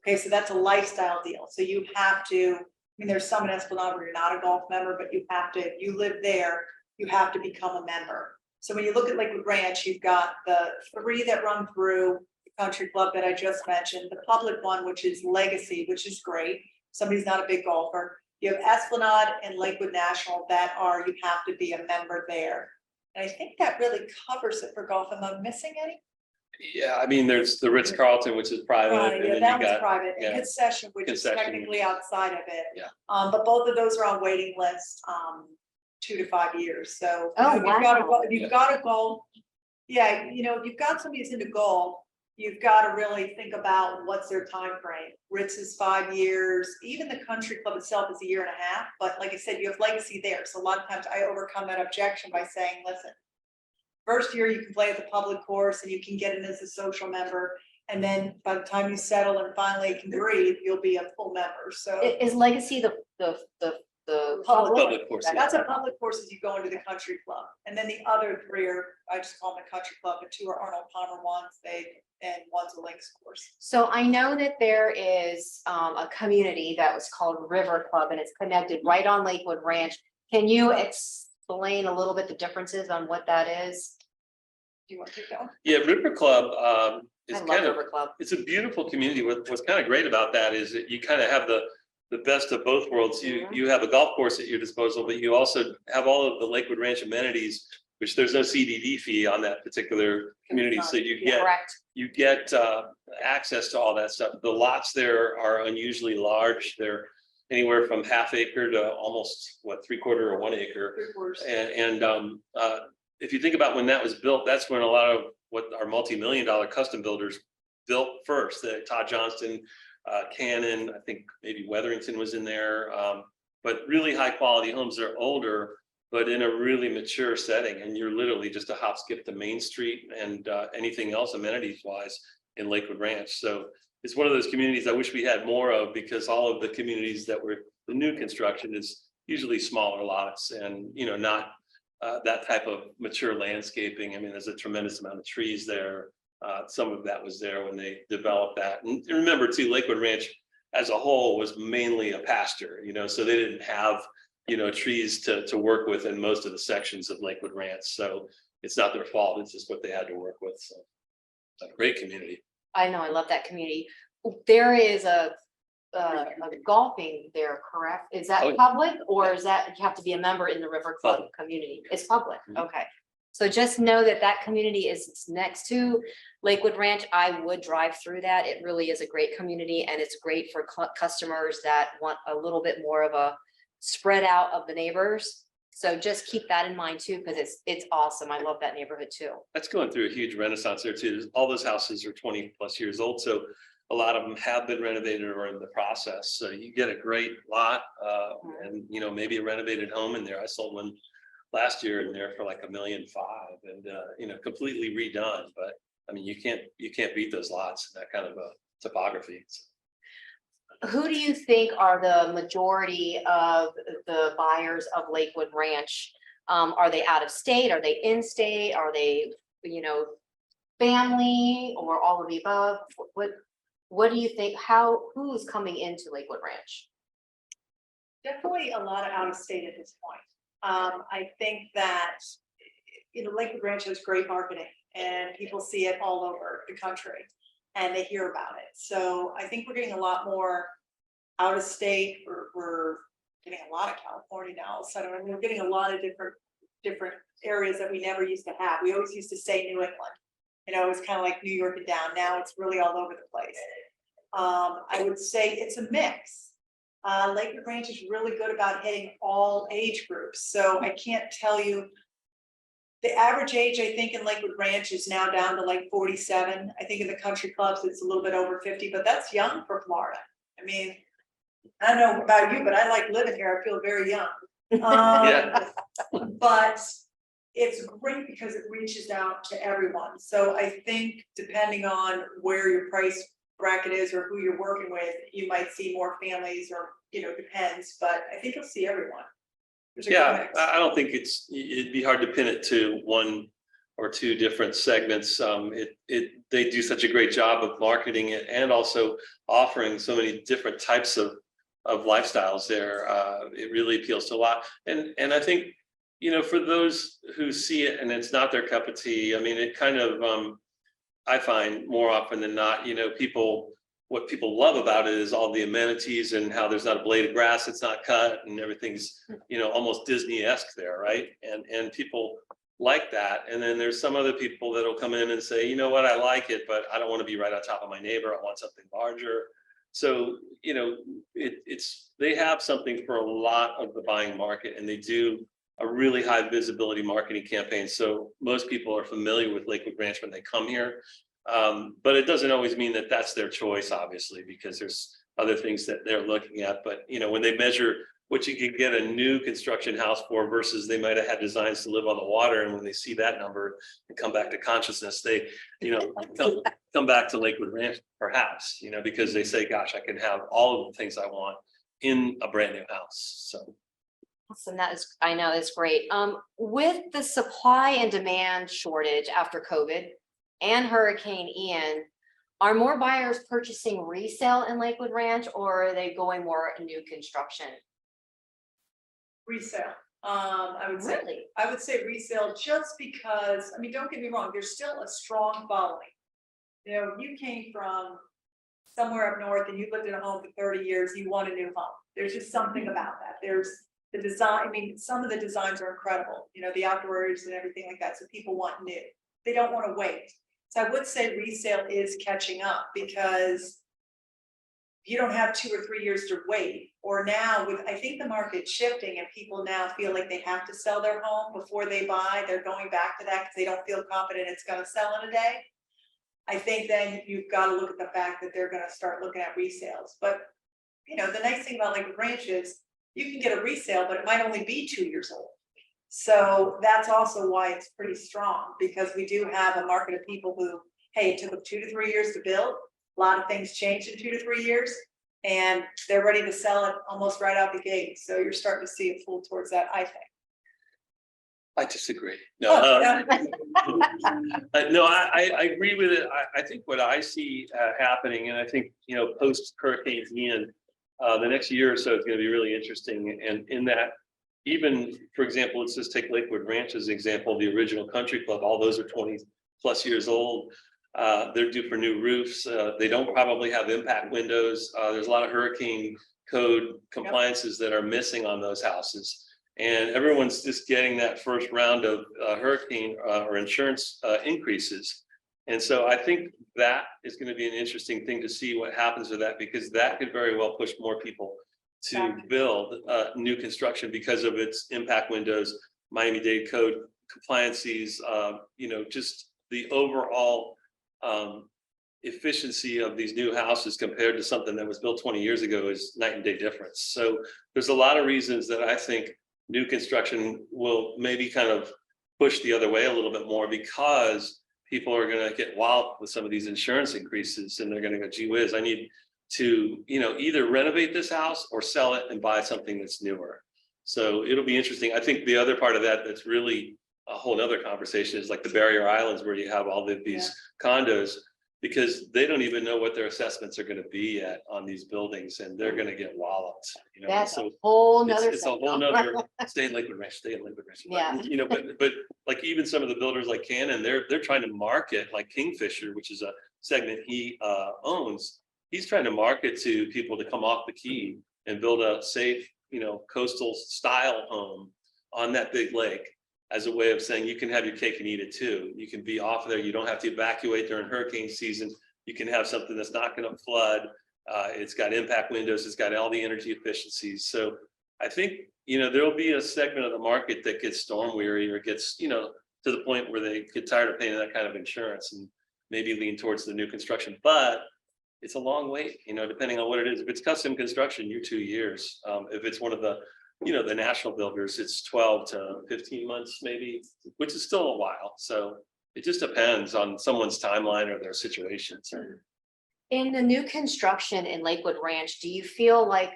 Okay, so that's a lifestyle deal. So you have to, I mean, there's some in Esplanade where you're not a golf member, but you have to, if you live there, you have to become a member. So when you look at Lakewood Ranch, you've got the 3 that run through the country club that I just mentioned, the public one, which is Legacy, which is great. Somebody's not a big golfer. You have Esplanade and Lakewood National that are, you have to be a member there. And I think that really covers it for golf. Am I missing any? Yeah, I mean, there's the Ritz-Carlton, which is private, and Yeah, then that you one's got, private, yeah. and Concession, which is Concession. technically outside of it. Yeah. But both of those are on waiting lists, 2 to 5 years, so. Oh, If you've got a wow. goal, if you've got a goal, yeah, you know, if you've got somebody who's into golf, you've got to really think about what's their time frame. Ritz is 5 years, even the country club itself is 1.5 years, but like I said, you have legacy there, so a lot of times I overcome that objection by saying, listen, first year you can play at the public course and you can get in as a social member. And then by the time you settle and finally can breathe, you'll be a full member. So Is Legacy the Public course, yeah. that's a public course as you go into the country club. And then the other 3 are, I just call them the country club, but 2 are Arnold Palmer ones, and one's a links course. So I know that there is a community that was called River Club and it's connected right on Lakewood Ranch. Can you explain a little bit the differences on what that is? Do you want to take that one? Yeah, River Club is I love kind of, River Club. it's a beautiful community. What's kind of great about that is that you kind of have the best of both worlds. You have a golf course at your disposal, but you also have all of the Lakewood Ranch amenities, which there's no CDD fee on that particular community. So Correct. you get access to all that stuff. The lots there are unusually large. They're anywhere from ½ acre to almost 3/4 or 1 acre. 3/4. And if you think about when that was built, that's when a lot of what our multi-million-dollar custom builders built first. Todd Johnston, Cannon, I think maybe Weatherington was in there, but really high quality homes. They're older, but in a really mature setting, and you're literally just a hop skip to Main Street and anything else amenities wise in Lakewood Ranch. So it's one of those communities I wish we had more of, because all of the communities that were the new construction is usually smaller lots and, you know, not that type of mature landscaping. I mean, there's a tremendous amount of trees there. Some of that was there when they developed that. And remember too, Lakewood Ranch as a whole was mainly a pasture, you know, so they didn't have, you know, trees to work with in most of the sections of Lakewood Ranch. So it's not their fault. It's just what they had to work with. So it's a great community. I know, I love that community. There is a golfing there, correct? Is that Oh, yeah. public, or is that you have to be a member in the River Club Public. community? It's public, Mhm. okay. So just know that that community is next to Lakewood Ranch. I would drive through that. It really is a great community, and it's great for customers that want a little bit more of a spread out of the neighbors. So just keep that in mind too, because it's awesome. I love that neighborhood too. That's going through a huge renaissance there too. All those houses are 20+ years old. So a lot of them have been renovated or in the process. So you get a great lot and, you know, maybe a renovated home in there. I sold one last year in there for like $1.5 million and, you know, completely redone. But I mean, you can't beat those lots, that kind of a topography. Who do you think are the majority of the buyers of Lakewood Ranch? Are they out of state? Are they in state? Are they, you know, family or all of the above? What do you think? Who's coming into Lakewood Ranch? Definitely a lot of out of state at this point. I think that, you know, Lakewood Ranch has great marketing and people see it all over the country and they hear about it. So I think we're getting a lot more out of state. We're getting a lot of California now, so I mean, we're getting a lot of different areas that we never used to have. We always used to say New England. You know, it was kind of like New York and down. Now it's really all over the place. I would say it's a mix. Lakewood Ranch is really good about hitting all age groups. So I can't tell you. The average age, I think, in Lakewood Ranch is now down to like 47. I think in the country clubs, it's a little bit over 50, but that's young for Florida. I mean, I don't know about you, but I like living here. I feel very young. Yeah. But it's great because it reaches out to everyone. So I think depending on where your price bracket is or who you're working with, you might see more families or, you know, depends, but I think you'll see everyone. There's a good Yeah, mix. I don't think it'd be hard to pin it to one or two different segments. They do such a great job of marketing it and also offering so many different types of lifestyles there. It really appeals to a lot. And I think, you know, for those who see it and it's not their cup of tea, I mean, it kind of, I find more often than not, you know, what people love about it is all the amenities and how there's not a blade of grass that's not cut and everything's, you know, almost Disney-esque there, right? And people like that. And then there's some other people that'll come in and say, you know what, I like it, but I don't want to be right on top of my neighbor. I want something larger. So, you know, they have something for a lot of the buying market, and they do a really high visibility marketing campaign. So most people are familiar with Lakewood Ranch when they come here. But it doesn't always mean that that's their choice, obviously, because there's other things that they're looking at. But, you know, when they measure what you could get a new construction house for versus they might have had designs to live on the water. And when they see that number and come back to consciousness, they, you know, come back to Lakewood Ranch, perhaps, you know, because they say, gosh, I can have all of the things I want in a brand new house. So. Awesome. That is, I know that's great. With the supply and demand shortage after COVID and Hurricane Ian, are more buyers purchasing resale in Lakewood Ranch, or are they going more new construction? Resale. I would say resale just because, I mean, don't get me wrong, there's still a strong following. You know, you came from somewhere up north and you lived in a home for 30 years, you want a new home. There's just something about that. There's the design. I mean, some of the designs are incredible, you know, the outdoors and everything like that. So people want new. They don't want to wait. So I would say resale is catching up because you don't have 2 or 3 years to wait. Or now with, I think the market's shifting and people now feel like they have to sell their home before they buy. They're going back to that because they don't feel confident it's going to sell in a day. I think then you've got to look at the fact that they're going to start looking at resales. But, you know, the nice thing about Lakewood Ranch is you can get a resale, but it might only be 2 years old. So that's also why it's pretty strong, because we do have a market of people who, hey, it took them 2 to 3 years to build. A lot of things changed in 2 to 3 years, and they're ready to sell it almost right out the gate. So you're starting to see it pull towards that, I think. I disagree. No, no, I agree with it. I think what I see happening, and I think, you know, post Hurricane Ian, the next year or so is going to be really interesting. And in that, even, for example, let's just take Lakewood Ranch as an example, the original country club, all those are 20 plus years old. They're due for new roofs. They don't probably have impact windows. There's a lot of hurricane code compliances that are missing on those houses. And everyone's just getting that first round of hurricane or insurance increases. And so I think that is going to be an interesting thing to see what happens with that, because that could very well push more people to build new construction because of its impact windows, Miami-Dade code compliances, you know, just the overall efficiency of these new houses compared to something that was built 20 years ago is night and day difference. So there's a lot of reasons that I think new construction will maybe kind of push the other way a little bit more, because people are going to get wild with some of these insurance increases, and they're going to go, gee whiz, I need to, you know, either renovate this house or sell it and buy something that's newer. So it'll be interesting. I think the other part of that that's really a whole nother conversation is like the barrier islands, where you have all these condos, because they don't even know what their assessments are going to be at on these buildings, and they're going to get walloped. You know, That's so a whole nother. it's a whole nother stay in Lakewood Ranch, stay in Lakewood Ranch. Yeah. But, you know, but like even some of the builders like Cannon, they're trying to market, like Kingfisher, which is a segment he owns. He's trying to market to people to come off the key and build a safe, coastal style home on that big lake as a way of saying you can have your cake and eat it too. You can be off there. You don't have to evacuate during hurricane season. You can have something that's not going to flood. It's got impact windows. It's got all the energy efficiencies. So I think, there'll be a segment of the market that gets storm weary or gets, to the point where they get tired of paying that kind of insurance and maybe lean towards the new construction. But it's a long wait, depending on what it is. If it's custom construction, you're 2 years. If it's one of the, the national builders, it's 12 to 15 months maybe, which is still a while. So it just depends on someone's timeline or their situation. So. In the new construction in Lakewood Ranch, do you feel like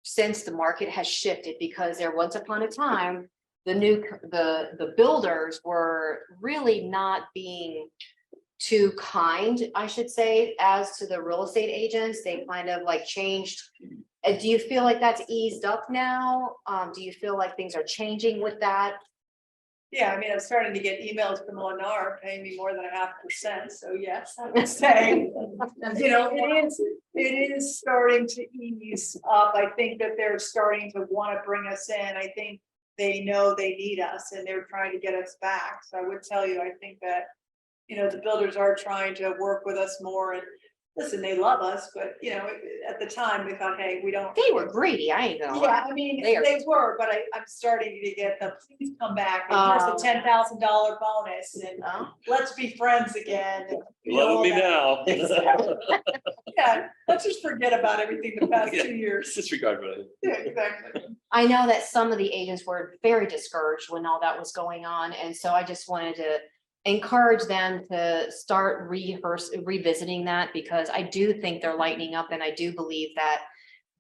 since the market has shifted, because there once upon a time, the builders were really not being too kind, I should say, as to the real estate agents, they kind of like changed. Do you feel like that's eased up now? Do you feel like things are changing with that? Yeah, I mean, I'm starting to get emails from Lennar paying me more than 0.5%, so yes, I would say, it is starting to ease up. I think that they're starting to want to bring us in. I think they know they need us and they're trying to get us back. So I would tell you, I think that, the builders are trying to work with us more, and listen, they love us, but at the time they thought, hey, we don't. They were greedy, I ain't gonna lie. Yeah, I mean, They are- they were, but I'm starting to get the please come back, and here's Oh. a $10,000 bonus, and Oh. let's be friends again. and, Love all me that. now. Yeah, let's just forget about everything the past Yeah. 2 years. Disregard what I did. Yeah, exactly. I know that some of the agents were very discouraged when all that was going on, and so I just wanted to encourage them to start revisiting that, because I do think they're lightening up, and I do believe that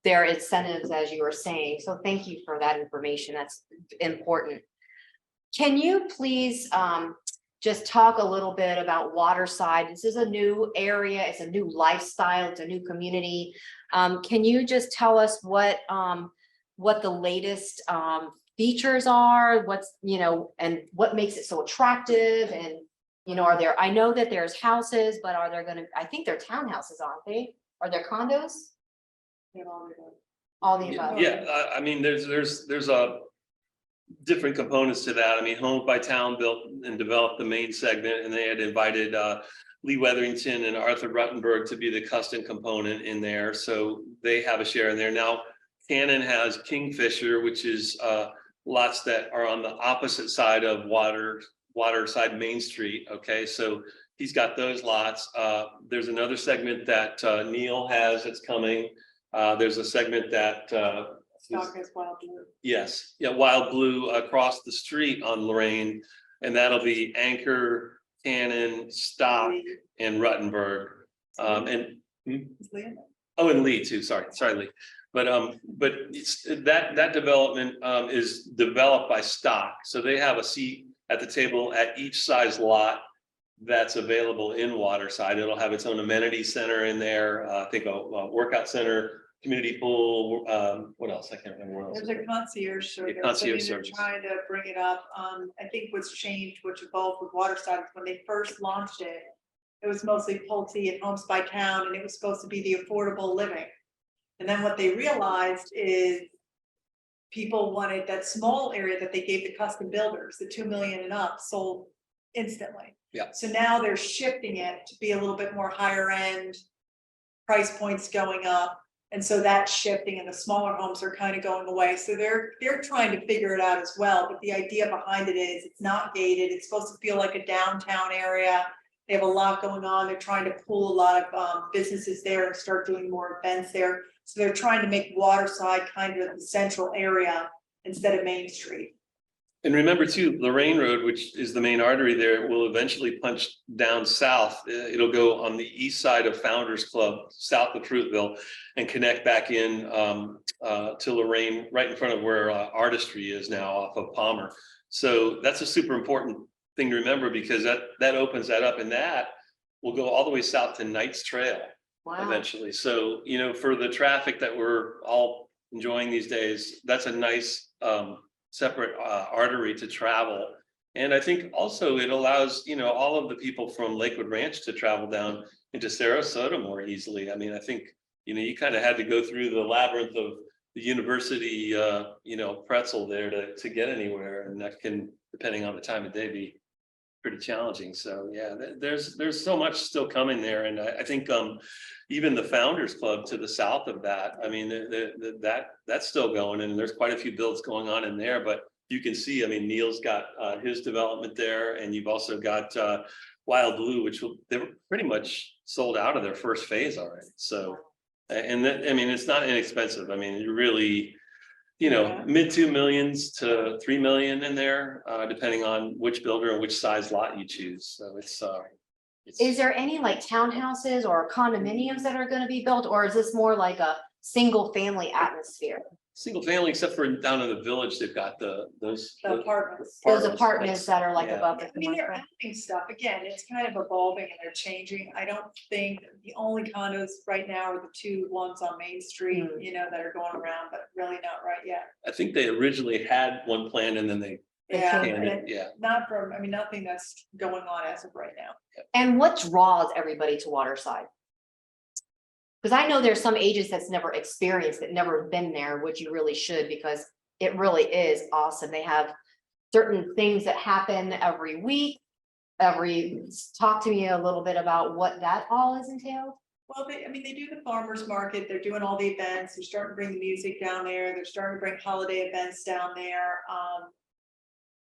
there are incentives, as you were saying. So thank you for that information. That's important. Can you please just talk a little bit about Waterside? This is a new area, it's a new lifestyle, it's a new community. Can you just tell us what the latest features are, and what makes it so attractive? And are there, I know that there's houses, but are there I think they're townhouses, aren't they? Are there condos? All the above. Yeah, I mean, there's a different components to that. I mean, Homes by Town built and developed the main segment, and they had invited Lee Weatherington and Arthur Ruttenberg to be the custom component in there. So they have a share in there. Now, Cannon has Kingfisher, which is lots that are on the opposite side of Waterside Main Street. Okay, so he's got those lots. There's another segment that Neil has that's coming. There's a segment that Stock is Wild Blue. yes, yeah, Wild Blue across the street on Lorraine, and that'll be Anchor, Cannon, Stock, and Ruttenberg. And Is Lee in it? oh, and Lee too. Sorry, Lee. But that development is developed by Stock, so they have a seat at the table at each size lot that's available in Waterside. It'll have its own amenity center in there. I think a workout center, community pool. What else? I can't remember what else. There's a concierge service. concierge They're service. trying to bring it up. I think what's changed, what's evolved with Waterside, is when they first launched it, it was mostly Pulte and Homes by Town, and it was supposed to be the affordable living. And then what they realized is people wanted that small area that they gave the custom builders, the 2 million and up, sold instantly. Yeah. So now they're shifting it to be a little bit more higher end, price points going up. And so that's shifting, and the smaller homes are kind of going away. So they're trying to figure it out as well. But the idea behind it is it's not gated. It's supposed to feel like a downtown area. They have a lot going on. They're trying to pull a lot of businesses there and start doing more events there. So they're trying to make Waterside kind of the central area instead of Main Street. And remember too, Lorraine Road, which is the main artery there, will eventually punch down south. It'll go on the east side of Founders Club, south of Fruitville, and connect back in to Lorraine, right in front of where Artistry is now off of Palmer. So that's a super important thing to remember, because that opens that up, and that will go all the way south to Knights Trail. Wow. Eventually. So, for the traffic that we're all enjoying these days, that's a nice separate artery to travel. And I think also it allows, all of the people from Lakewood Ranch to travel down into Sarasota more easily. I mean, I think, you kind of had to go through the labyrinth of university, pretzel there to get anywhere, and that can, depending on the time of day, be pretty challenging. So yeah, there's so much still coming there, and I think even the Founders Club to the south of that, I mean, that's still going, and there's quite a few builds going on in there. But you can see, I mean, Neil's got his development there, and you've also got Wild Blue, which they were pretty much sold out of their first phase already. So, and that, I mean, it's not inexpensive. I mean, you really, Yeah. mid 2 millions to 3 million in there, depending on which builder and which size lot you choose. So it's Is there any like townhouses or condominiums that are gonna be built, or is this more like a single family atmosphere? single family, except for down in the village, they've got those The apartments. Those apartments that are like Yeah. above the I mean, they're commercial? adding stuff. Again, it's kind of evolving and they're changing. I don't think the only condos right now are the two ones on Main Street, that are going around, but really not right yet. I think they originally had one plan and then they Yeah, Okay. canned it, and yeah. not from, I mean, nothing that's going on as of right now. And what draws everybody to Waterside? Because I know there's some agents that's never experienced it, never been there, which you really should, because it really is awesome. They have certain things that happen every week. Talk to me a little bit about what that all is entailed. Well, I mean, they do the farmer's market, they're doing all the events, they're starting to bring the music down there, they're starting to bring holiday events down there.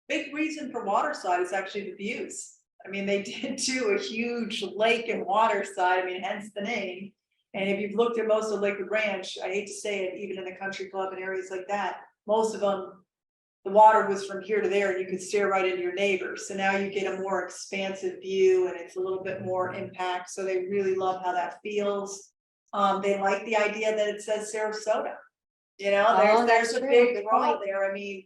Big reason for Waterside is actually the views. I mean, they did do a huge lake and waterside, I mean, hence the name. And if you've looked at most of Lakewood Ranch, I hate to say it, even in the country club and areas like that, most of them, the water was from here to there and you could stare right into your neighbors. So now you get a more expansive view and it's a little bit more impact. So they really love how that feels. They like the idea that it says Sarasota. Oh, There's that's a true. big Good draw point. there. I mean,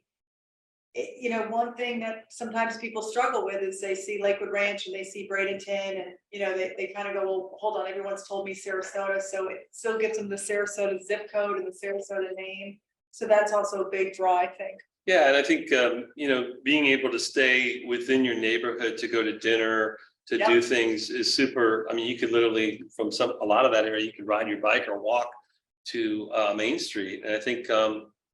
one thing that sometimes people struggle with is they see Lakewood Ranch and they see Bradenton and, they kind of go, well, hold on, everyone's told me Sarasota. So it still gives them the Sarasota zip code and the Sarasota name. So that's also a big draw, I think. Yeah, and I think, being able to stay within your neighborhood to go to dinner, to do Yep. things is super. I mean, you could literally, from a lot of that area, you could ride your bike or walk to Main Street. And I think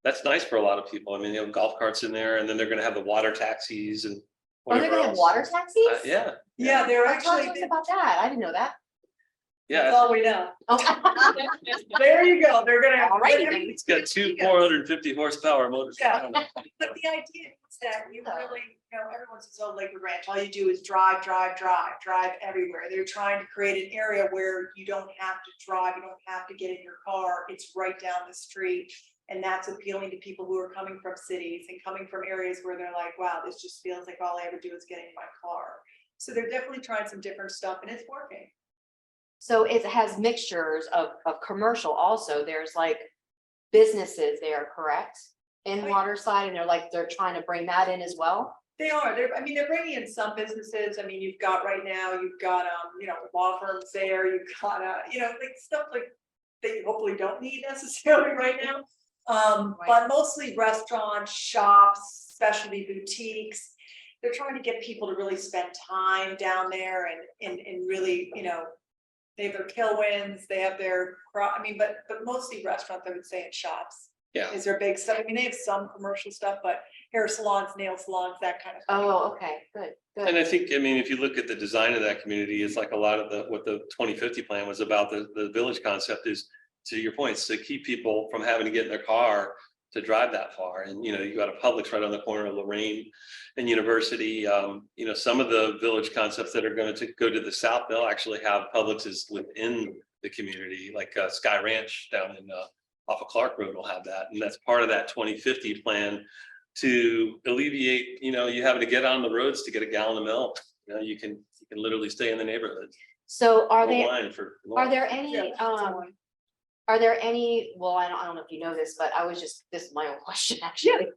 that's nice for a lot of people. I mean, they have golf carts in there, and then they're gonna have the water taxis and Are they whatever gonna have else. water taxis? Yeah, Yeah, they're Talk actually, to us about that. I didn't know that. that's yeah. all we know. Oh. There you go. They're gonna. All right, whatever then. you- It's got two 450 horsepower motors. Yeah. But the idea is that you really, everyone says, oh, Lakewood Ranch, all you do is drive everywhere. They're trying to create an area where you don't have to drive, you don't have to get in your car. It's right down the street. And that's appealing to people who are coming from cities and coming from areas where they're like, wow, this just feels like all I ever do is get in my car. So they're definitely trying some different stuff and it's working. So it has mixtures of commercial also. There's like businesses there, correct? In Right. Waterside, and they're trying to bring that in as well. They are, they're bringing in some businesses. I mean, you've got right now, you've got, law firms there, you've got, like stuff like that you hopefully don't need necessarily right now. But mostly restaurants, shops, specialty boutiques. They're trying to get people to really spend time down there and really, they have their Kilwins, they have their, but mostly restaurants, I would say, and shops. Yeah. Is their big stuff. I mean, they have some commercial stuff, but hair salons, nail salons, that kind of thing. Oh, okay, good, And good. I think, I mean, if you look at the design of that community, it's like a lot of what the 2050 plan was about. The village concept is, to your points, to keep people from having to get in their car to drive that far. And, you got a Publix right on the corner of Lorraine and University. Some of the village concepts that are going to go to the south, they'll actually have Publixes within the community, like Sky Ranch down in off of Clark Road will have that. And that's part of that 2050 plan to alleviate, you having to get on the roads to get a gallon of milk. You can literally stay in the neighborhood. So are No they, line for are there Yeah, any, that's all. well, I don't know if you know this, but this is my own question, actually.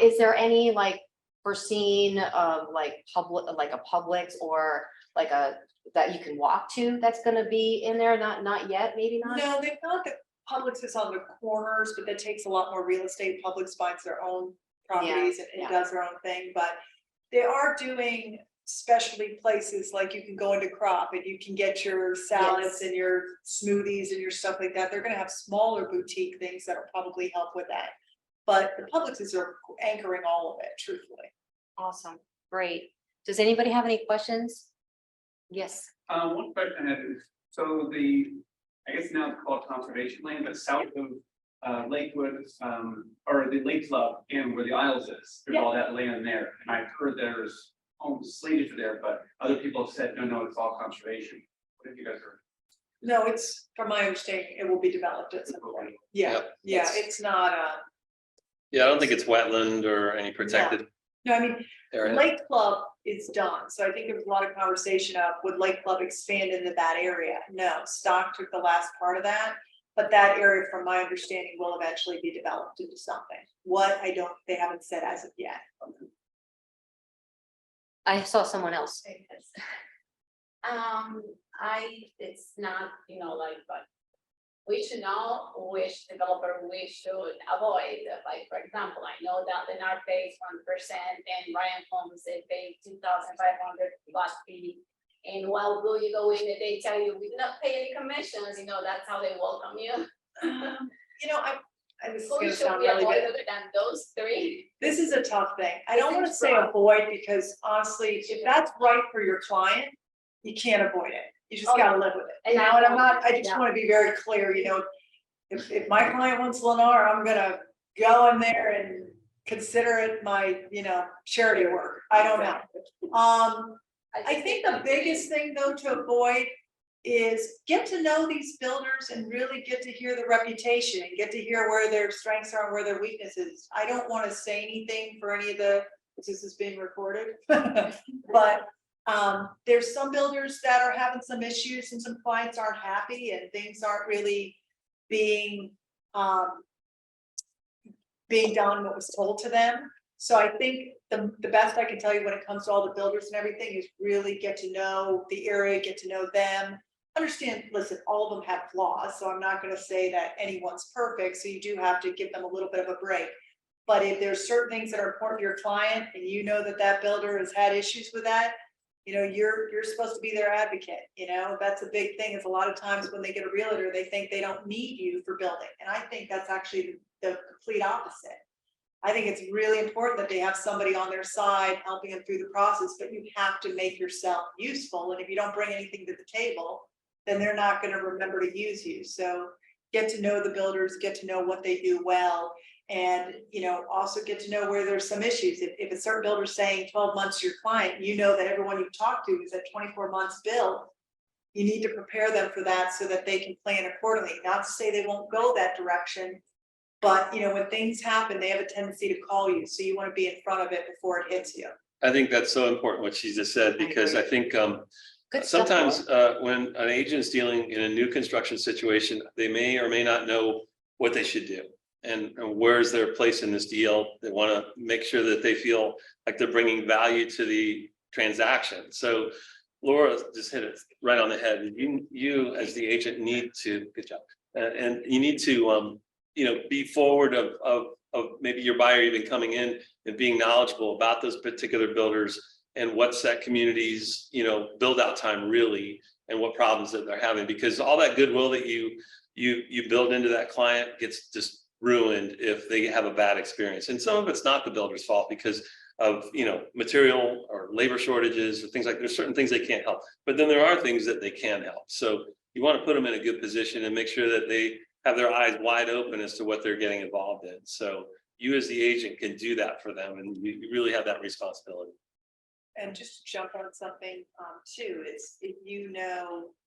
Is there any like foreseen like a Publix or like that you can walk to that's gonna be in there? Not yet, maybe not? No, they've got the Publix is on the corners, but that takes a lot more real estate. Publix finds their own properties and yeah. does their own thing, but they are doing specialty places, like you can go into Crop and you can get your salads Yes. and your smoothies and your stuff like that. They're gonna have smaller boutique things that'll probably help with that. But the Publixes are anchoring all of it, truthfully. Awesome, great. Does anybody have any questions? Yes, One question I had is, so I guess now it's called conservation land, but south of Lakewood, or the Lake Club and where the Isles is, there's all that land there. And I've heard there's homes slated for there, but other people have said, no, it's all conservation. What have you guys heard? No, it's, from my understanding, it will be developed at some point. Yeah, Yep. yeah, it's not, Yeah, I don't think it's wetland or any protected no, I mean, area. Lake Club is done, so I think there was a lot of conversation of, would Lake Club expand into that area? No, Stock took the last part of that, but that area, from my understanding, will eventually be developed into something. What, they haven't said as of yet. I saw someone else. It's not, like, but we should know which developer we should avoid. Like, for example, I know that Lennar pays 1% and Ryan Homes, they pay 2,500 plus fee. And while you go in, they tell you, we do not pay any commissions, that's how they welcome you. This is Who gonna should sound we really avoid good. other than those three? This is a tough thing. I don't wanna It's say rough. avoid, because honestly, if that's right for your client, you can't avoid it. You just Oh, gotta live with it. and I And I'm know, not, I just yeah. wanna be very clear, if my client wants Lennar, I'm gonna go in there and consider it my, charity work. I don't know. I think the biggest thing though to avoid is get to know these builders and really get to hear the reputation and get to hear where their strengths are and where their weaknesses. I don't want to say anything for any of this is being recorded, but there's some builders that are having some issues and some clients aren't happy and things aren't really being done what was told to them. So I think the best I can tell you when it comes to all the builders and everything is really get to know the area, get to know them. Understand, listen, all of them have flaws, so I'm not gonna say that anyone's perfect, so you do have to give them a little bit of a break. But if there's certain things that are important to your client and you know that that builder has had issues with that, you're supposed to be their advocate, that's a big thing. Is a lot of times when they get a realtor, they think they don't need you for building. And I think that's actually the complete opposite. I think it's really important that they have somebody on their side helping them through the process, but you have to make yourself useful. And if you don't bring anything to the table, then they're not going to remember to use you. So get to know the builders, get to know what they do well, and also get to know where there's some issues. If a certain builder is saying 12 months to your client, that everyone you talk to is at 24 months build. You need to prepare them for that so that they can plan accordingly. Not to say they won't go that direction, but when things happen, they have a tendency to call you. So you want to be in front of it before it hits you. I think that's so important what she just said, because I think Good stuff, sometimes when an agent's dealing in a new construction situation, they may or may not know what they should do. And where's their place in this deal. They want to make sure that they feel like they're bringing value to the transaction. So Laura just hit it right on the head. You as the agent need to, good job. And you need to be forward of maybe your buyer even coming in and being knowledgeable about those particular builders and what's that community's build out time really, and what problems that they're having, because all that goodwill that you build into that client gets just ruined if they have a bad experience. And some of it's not the builder's fault because of material or labor shortages or things like, there's certain things they can't help, but then there are things that they can help. So you want to put them in a good position and make sure that they have their eyes wide open as to what they're getting involved in. So you as the agent can do that for them, and you really have that responsibility. And just to jump on something too, is if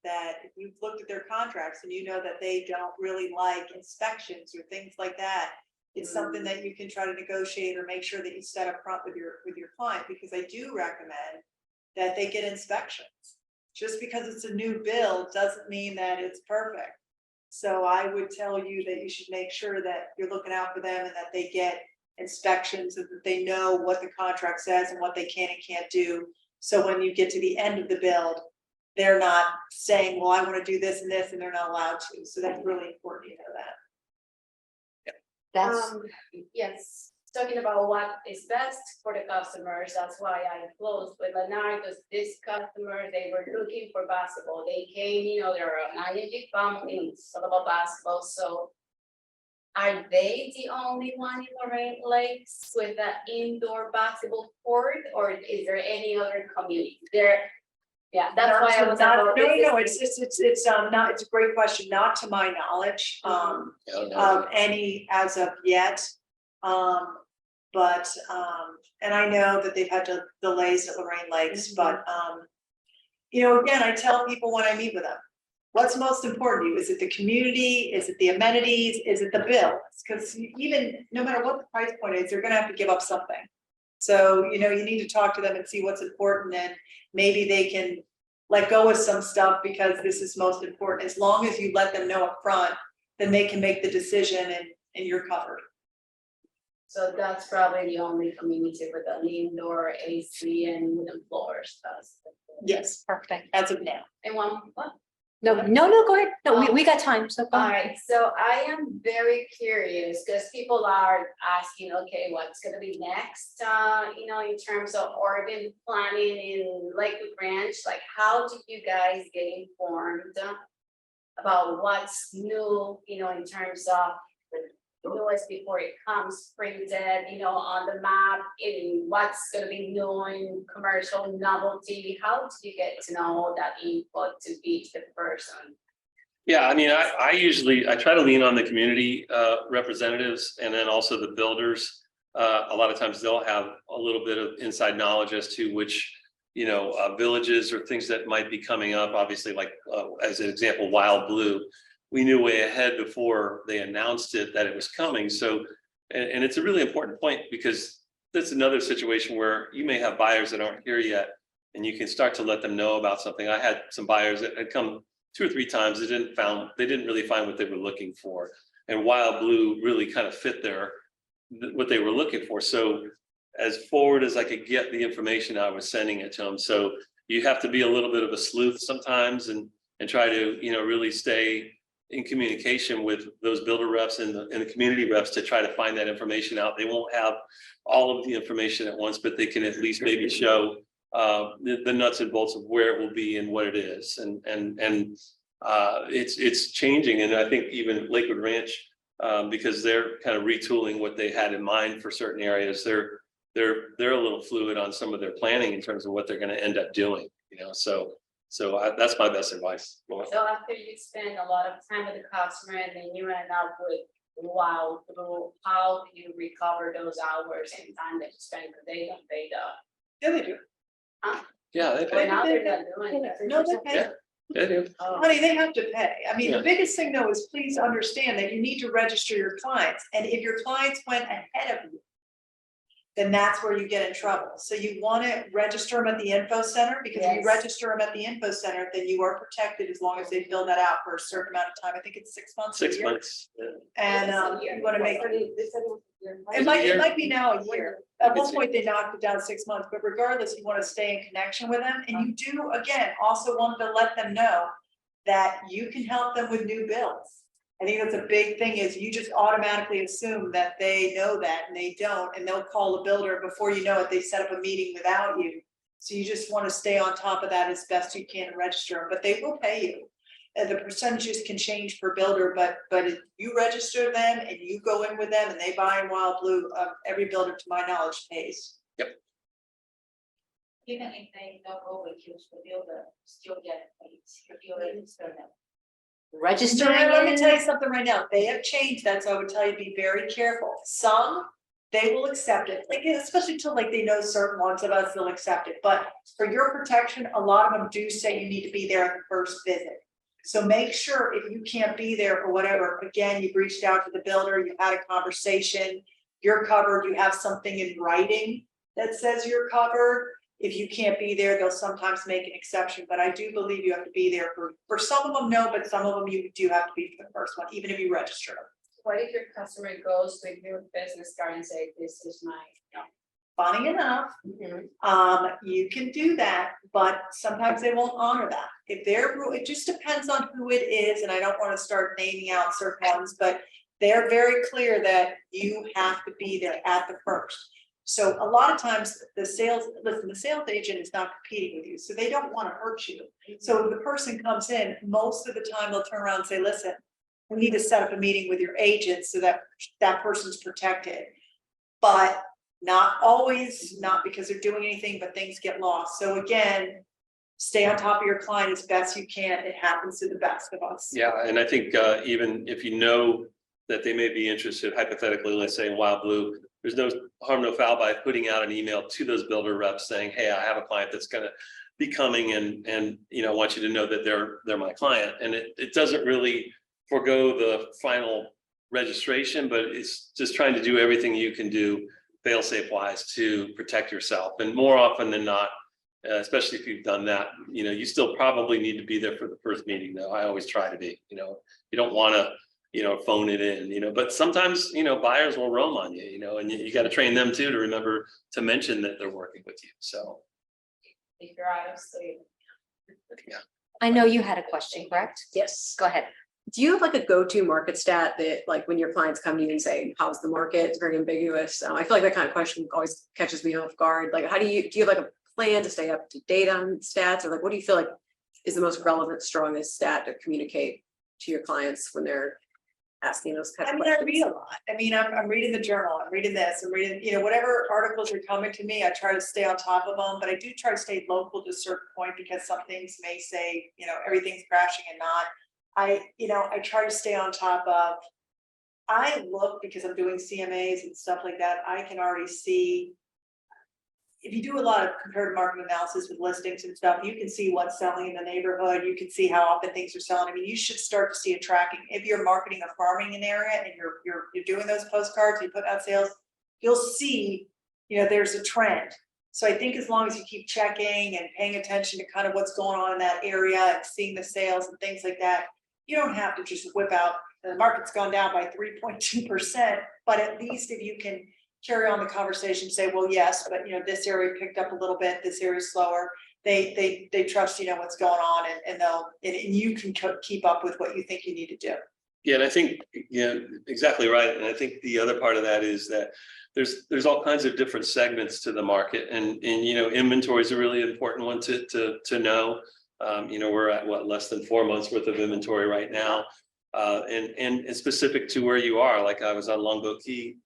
that if you've looked at their contracts and that they don't really like inspections or things like that, it's something that you can try to negotiate or make sure that you set up front with your client, because I do recommend that they get inspections. Just because it's a new build doesn't mean that it's perfect. So I would tell you that you should make sure that you're looking out for them and that they get inspections so that they know what the contract says and what they can and can't do. So when you get to the end of the build, they're not saying, well, I want to do this and this, and they're not allowed to. So that's really important to know that. That's, Yes, talking about what is best for the customers, that's why I closed with Lennar, because this customer, they were looking for basketball. They came, you know, they're an ING family, it's all about basketball, so are they the only one in Lorraine Lakes with an indoor basketball court, or is there any other community there? Yeah, that's why I was. Not, no, it's not, it's a great question, not to my knowledge, I don't know. of any as of yet. But, and I know that they've had delays at Lorraine Lakes, but, you know, again, I tell people when I meet with them, what's most important to you? Is it the community? Is it the amenities? Is it the bills? Because even, no matter what the price point is, they're gonna have to give up something. So, you know, you need to talk to them and see what's important, and maybe they can let go of some stuff because this is most important. As long as you let them know up front, then they can make the decision and you're covered. So that's probably the only community with an indoor AC and wooden floors, that's. Yes, Perfect. as of now. And one, what? No, go ahead. No, we got time, so go All ahead. right, so I am very curious, because people are asking, okay, what's gonna be next, you know, in terms of urban planning in Lakewood Ranch, like, how do you guys get informed about what's new, you know, in terms of the newest before it comes printed, you know, on the map, in what's gonna be new in commercial novelty, how do you get to know all that input to each the person? Yeah, I mean, I try to lean on the community representatives and then also the builders. A lot of times they'll have a little bit of inside knowledge as to which, you know, villages or things that might be coming up, obviously, like as an example, Wild Blue. We knew way ahead before they announced it that it was coming. So, and it's a really important point, because that's another situation where you may have buyers that aren't here yet, and you can start to let them know about something. I had some buyers that had come 2 or 3 times. They didn't really find what they were looking for, and Wild Blue really kind of fit what they were looking for. So as forward as I could get the information, I was sending it to them. So you have to be a little bit of a sleuth sometimes, and try to, you know, really stay in communication with those builder reps and the community reps to try to find that information out. They won't have all of the information at once, but they can at least maybe show the nuts and bolts of where it will be and what it is. And it's changing. And I think even Lakewood Ranch, because they're kind of retooling what they had in mind for certain areas, they're a little fluid on some of their planning in terms of what they're going to end up doing, you know. So that's my best advice. So after you spend a lot of time with the customer and then you end up with Wild Blue, how do you recover those hours and time that you spend, because they don't pay the. Yeah, they do. Yeah, they But pay. now they're not doing it. No, they pay. Yeah. They do. Oh. Honey, they have to pay. I mean, Yeah. the biggest thing though is please understand that you need to register your clients. And if your clients went ahead of you, then that's where you get in trouble. So you want to register them at the info center, because if you Yes. register them at the info center, then you are protected as long as they fill that out for a certain amount of time. I think it's 6 months. or a 6 year. months. Yeah. And you want to make, it It's a might year. be now a year. At one It's a- point, they knocked it down to 6 months, but regardless, you want to stay in connection with them. And you do, again, also want to let them know that you can help them with new bills. I think that's a big thing, is you just automatically assume that they know that, and they don't, and they'll call the builder before you know it, they set up a meeting without you. So you just want to stay on top of that as best you can and register them, but they will pay you. And the percentages can change per builder, but if you register them and you go in with them and they buy in Wild Blue, every builder, to my knowledge, pays. Even if they don't go with you, the builder still get paid, if you register them. Registering. Let me tell you something right now, they have changed that, so I would tell you, be very careful. Some, they will accept it, like, especially till like they know certain ones of us, they'll accept it, but for your protection, a lot of them do say you need to be there at the first visit. So make sure if you can't be there or whatever, again, you've reached out to the builder, you've had a conversation, you're covered, you have something in writing that says you're covered. If you can't be there, they'll sometimes make an exception, but I do believe you have to be there for some of them, no, but some of them you do have to be for the first one, even if you register them. What if your customer goes with your business card and say, this is my, Funny enough, you can do that, but sometimes they won't honor that. If they're, it just depends on who it is, and I don't want to start naming out certain ones, but they're very clear that you have to be there at the first. So a lot of times the sales agent is not competing with you, so they don't want to hurt you. So if the person comes in, most of the time they'll turn around and say, listen, we need to set up a meeting with your agent so that that person's protected. But not always, not because they're doing anything, but things get lost. So again, stay on top of your client as best you can. It happens to the best of us. Yeah, and I think even if you know that they may be interested, hypothetically, let's say in Wild Blue, there's no harm, no foul by putting out an email to those builder reps saying, hey, I have a client that's gonna be coming and you know, I want you to know that they're my client. And it doesn't really forego the final registration, but it's just trying to do everything you can do fail-safe wise to protect yourself. And more often than not, especially if you've done that, you know, you still probably need to be there for the first meeting though. I always try to be, you know, you don't want to, you know, phone it in, you know, but sometimes, you know, buyers will roam on you, you know, and you got to train them too, to remember to mention that they're working with you. So. If you're out of state. Yeah. I know you had a question, correct? Yes. Go ahead. Do you have like a go-to market stat that like when your clients come to you and say, how's the market? It's very ambiguous. I feel like that kind of question always catches me off guard. Like, do you have like a plan to stay up to date on stats, or like, what do you feel like is the most relevant, strongest stat to communicate to your clients when they're asking those kind of I questions? read a lot. I mean, I'm reading the journal, I'm reading this, I'm reading, you know, whatever articles are coming to me, I try to stay on top of them, but I do try to stay local to a certain point because some things may say, you know, everything's crashing and not. I try to stay on top of, I look because I'm doing CMAs and stuff like that, I can already see. If you do a lot of comparative market analysis with listings and stuff, you can see what's selling in the neighborhood. You can see how often things are selling. I mean, you should start to see a tracking. If you're marketing or farming an area and you're doing those postcards, you put out sales, you'll see, you know, there's a trend. So I think as long as you keep checking and paying attention to kind of what's going on in that area and seeing the sales and things like that, you don't have to just whip out, the market's gone down by 3.2%, but at least if you can carry on the conversation, say, well, yes, but you know, this area picked up a little bit, this area is slower. They trust, you know, what's going on and you can keep up with what you think you need to do. Yeah, and I think, yeah, exactly right. And I think the other part of that is that there's all kinds of different segments to the market, and you know, inventory is a really important one to know. You know, we're at what, less than 4 months worth of inventory right now. And specific to where you are, like I was on Longboat Key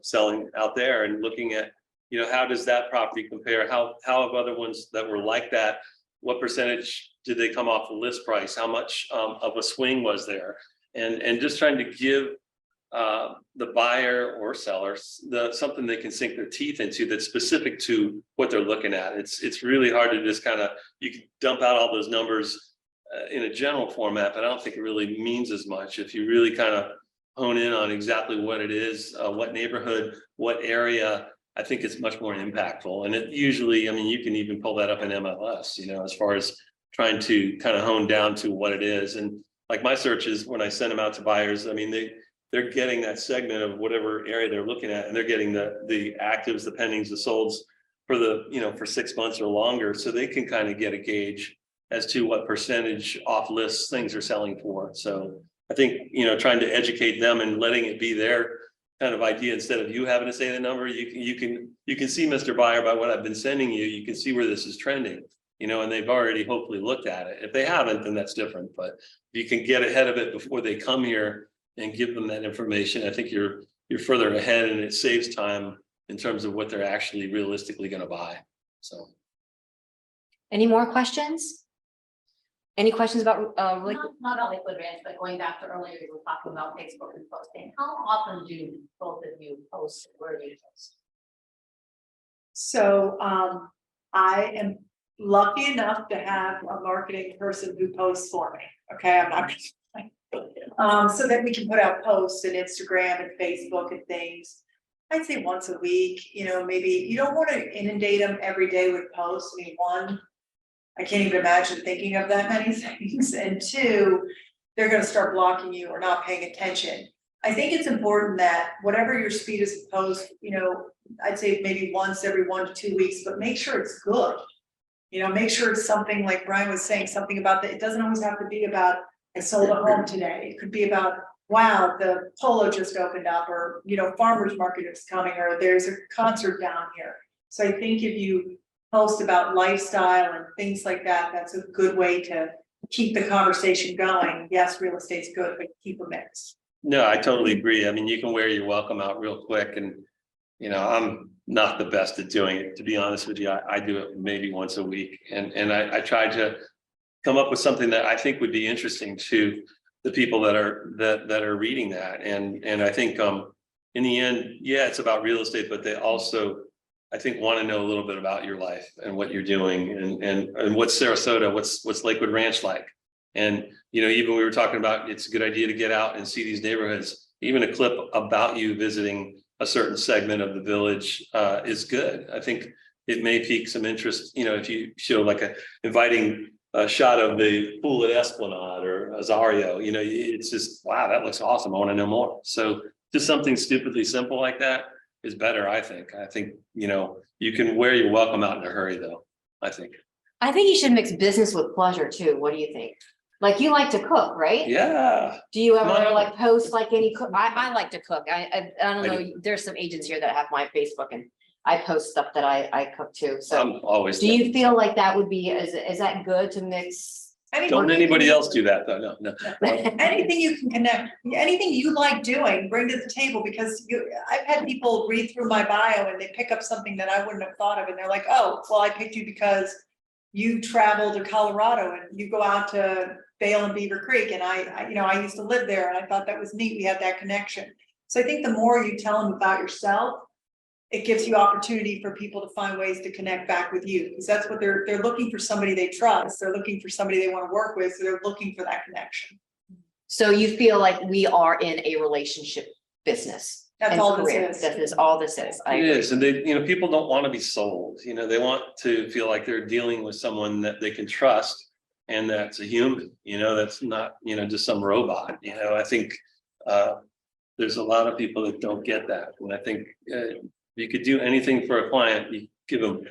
selling out there and looking at, you know, how does that property compare? How have other ones that were like that? What percentage did they come off the list price? How much of a swing was there? And just trying to give the buyer or seller something they can sink their teeth into that's specific to what they're looking at. It's really hard to just kind of, you can dump out all those numbers in a general format, but I don't think it really means as much if you really kind of hone in on exactly what it is, what neighborhood, what area. I think it's much more impactful. And it usually, I mean, you can even pull that up in MLS, you know, as far as trying to kind of hone down to what it is. And like my searches, when I send them out to buyers, I mean, they're getting that segment of whatever area they're looking at, and they're getting the actives, the pendings, the solds for the, you know, for 6 months or longer. So they can kind of get a gauge as to what percentage off lists things are selling for. So I think, you know, trying to educate them and letting it be their kind of idea instead of you having to say the number, you can see, Mr. Buyer, by what I've been sending you, you can see where this is trending, you know, and they've already hopefully looked at it. If they haven't, then that's different, but you can get ahead of it before they come here and give them that information. I think you're further ahead, and it saves time in terms of what they're actually realistically going to buy. So. Any more questions? Any questions about Not on Lakewood Ranch, but going back to earlier, we were talking about Facebook and posting. How often do both of you post? Where do you post? So I am lucky enough to have a marketing person who posts for me. Okay, I'm not so that we can put out posts and Instagram and Facebook and things. I'd say once a week, you know, maybe you don't want to inundate them every day with posts. I mean, one, I can't even imagine thinking of that many things. And two, they're going to start blocking you or not paying attention. I think it's important that whatever your speed is to post, you know, I'd say maybe once every 1 to 2 weeks, but make sure it's good. You know, make sure it's something like Brian was saying, something about that. It doesn't always have to be about, I sold a home today. It could be about wow, the polo just opened up, or, you know, farmer's market is coming, or there's a concert down here. So I think if you post about lifestyle and things like that, that's a good way to keep the conversation going. Yes, real estate's good, but keep a mix. No, I totally agree. I mean, you can wear your welcome out real quick and, you know, I'm not the best at doing it, to be honest with you. I do it maybe once a week and I try to come up with something that I think would be interesting to the people that are reading that. And I think in the end, yeah, it's about real estate, but they also, I think, want to know a little bit about your life and what you're doing and what's Sarasota, what's Lakewood Ranch like. And, you know, even we were talking about, it's a good idea to get out and see these neighborhoods. Even a clip about you visiting a certain segment of the village is good. I think it may pique some interest, you know, if you show like a inviting a shot of the pool at Esplanade or Azario, you know, it's just, wow, that looks awesome. I want to know more. So just something stupidly simple like that is better, I think. I think, you know, you can wear your welcome out in a hurry, though, I think. I think you should mix business with pleasure too. What do you think? Like you like to cook, right? Yeah. Do you ever Come on. like post like any cook? I like to cook. I don't I know. There's some agents here that have my Facebook and I post stuff that I cook too. So I'm always. do you feel like that would be, is that good to mix? Don't anybody else do that, though? No. Anything you can connect, anything you like doing, bring to the table, because I've had people read through my bio and they pick up something that I wouldn't have thought of, and they're like, oh, well, I picked you because you travel to Colorado and you go out to Vail and Beaver Creek, and I you know, I used to live there, and I thought that was neat. We had that connection. So I think the more you tell them about yourself, it gives you opportunity for people to find ways to connect back with you, because that's what they're looking for, somebody they trust. They're looking for somebody they want to work with. So they're looking for that connection. So you feel like we are in a relationship business? That's and all this career. is. That is all this is. I It agree. is, and they, you know, people don't want to be sold, you know, they want to feel like they're dealing with someone that they can trust. And that's a human, you know, that's not, you know, just some robot, you know. I think there's a lot of people that don't get that. And I think you could do anything for a client, you give them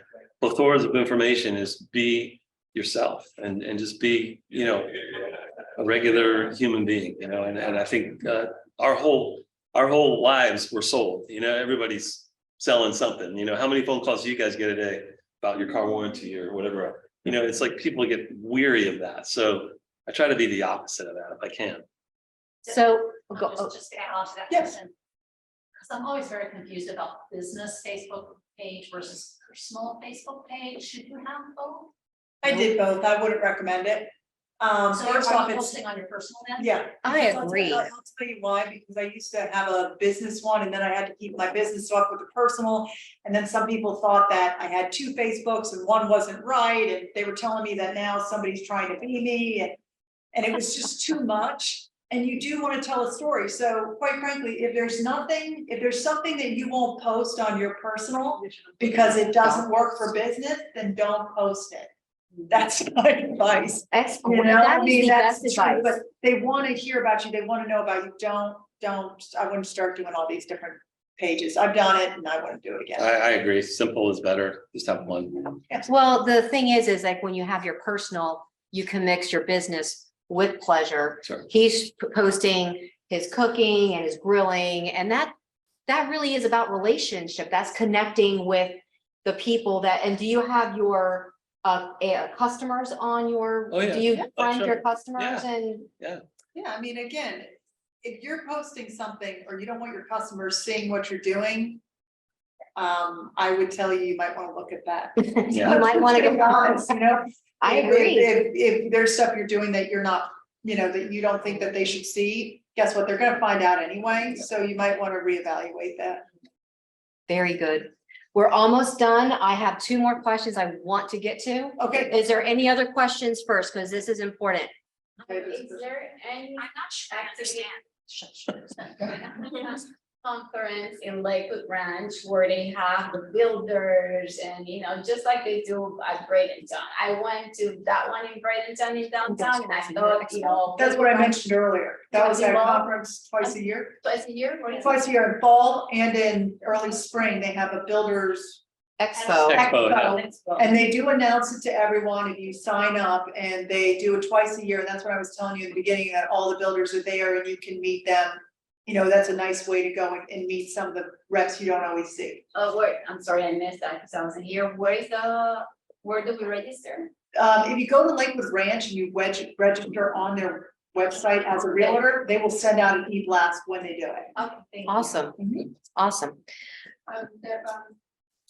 plethora of information, is be yourself and just be, you know, a regular human being, you know. And I think our whole lives were sold, you know. Everybody's selling something, you know. How many phone calls do you guys get a day about your car warranty or whatever? You know, it's like people get weary of that. So I try to be the opposite of that if I can. So Just to add on to that Yes. question. Because I'm always very confused about business Facebook page versus personal Facebook page. Should you have both? I did both. I wouldn't recommend it. So you're First off, it's, posting on your personal then? yeah. I I'll tell- agree. I'll tell you why, because I used to have a business one, and then I had to keep my business up with the personal. And then some people thought that I had two Facebooks and one wasn't right, and they were telling me that now somebody's trying to be me, and it was just too much. And you do want to tell a story. So quite frankly, if there's something that you won't post on your personal because it doesn't work for business, then don't post it. That's my advice. excellent. You know, That I is mean, the that's best the truth, advice. but they want to hear about you, they want to know about you, I wouldn't start doing all these different pages, I've done it and I wouldn't do it again. I agree. Simple is better. Just have one. Well, the thing is like when you have your personal, you can mix your business with pleasure. Sure. He's posting his cooking and his grilling, and that really is about relationship. That's connecting with the people that, and do you have your customers on your, Oh, yeah. do you Yeah, friend sure. your customers Yeah. and? Yeah, I mean, again, if you're posting something or you don't want your customers seeing what you're doing, I would tell you, you might want to look at that. You might want to get honest, you know? I If- agree. If there's stuff you're doing that you're not, you know, that you don't think that they should see, guess what? They're gonna find out anyway, so you might want to reevaluate that. Very good. We're almost done. I have two more questions I want to get to. Okay. Is there any other questions first? Because this is important. Is there any I'm not sure I understand. conference in Lakewood Ranch where they have the builders and, you know, just like they do at Bradenton? I went to that one in Bradenton in downtown and I thought, you know. That's what I mentioned earlier. That was that Well- conference twice a year. Twice a year? What is it? Twice a year in fall and in early spring, they have a builders Expo. Expo, And they do announce it to everyone if you sign up, and they do it twice a year. And that's what I was telling you in the beginning, that all the builders are there and you can meet them. You know, that's a nice way to go and meet some of the reps you don't always see. Oh, wait, I'm sorry, I missed that because I wasn't here. Where do we register? If you go to Lakewood Ranch and you register on their website as a realtor, they will send out an e-blast when they do it. Okay, thank you. Awesome, awesome.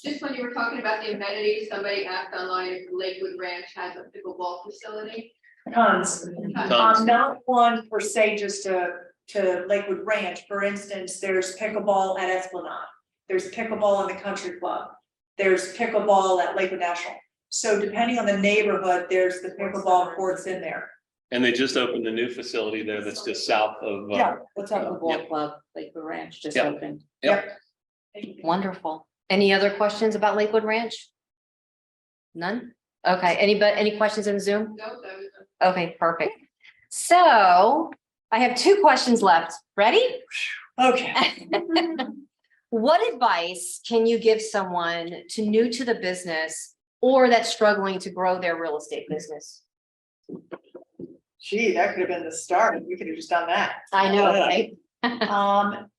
Just when you were talking about the amenities, somebody asked online if Lakewood Ranch has a pickleball facility. Tons. Tons. Not one per se, just to Lakewood Ranch. For instance, there's pickleball at Esplanade. There's pickleball in the country club. There's pickleball at Lakewood National. So depending on the neighborhood, there's the pickleball courts in there. And they just opened a new facility there that's just south of. Yeah, what's up? Yep. Club, like the ranch just Yep. opened. Yep. Wonderful. Any other questions about Lakewood Ranch? None? Okay, any questions in Zoom? No, that was. Okay, perfect. So I have 2 questions left. Ready? Okay. What advice can you give someone new to the business or that's struggling to grow their real estate business? Gee, that could have been the start. We could have just done that. I know, Yeah. right?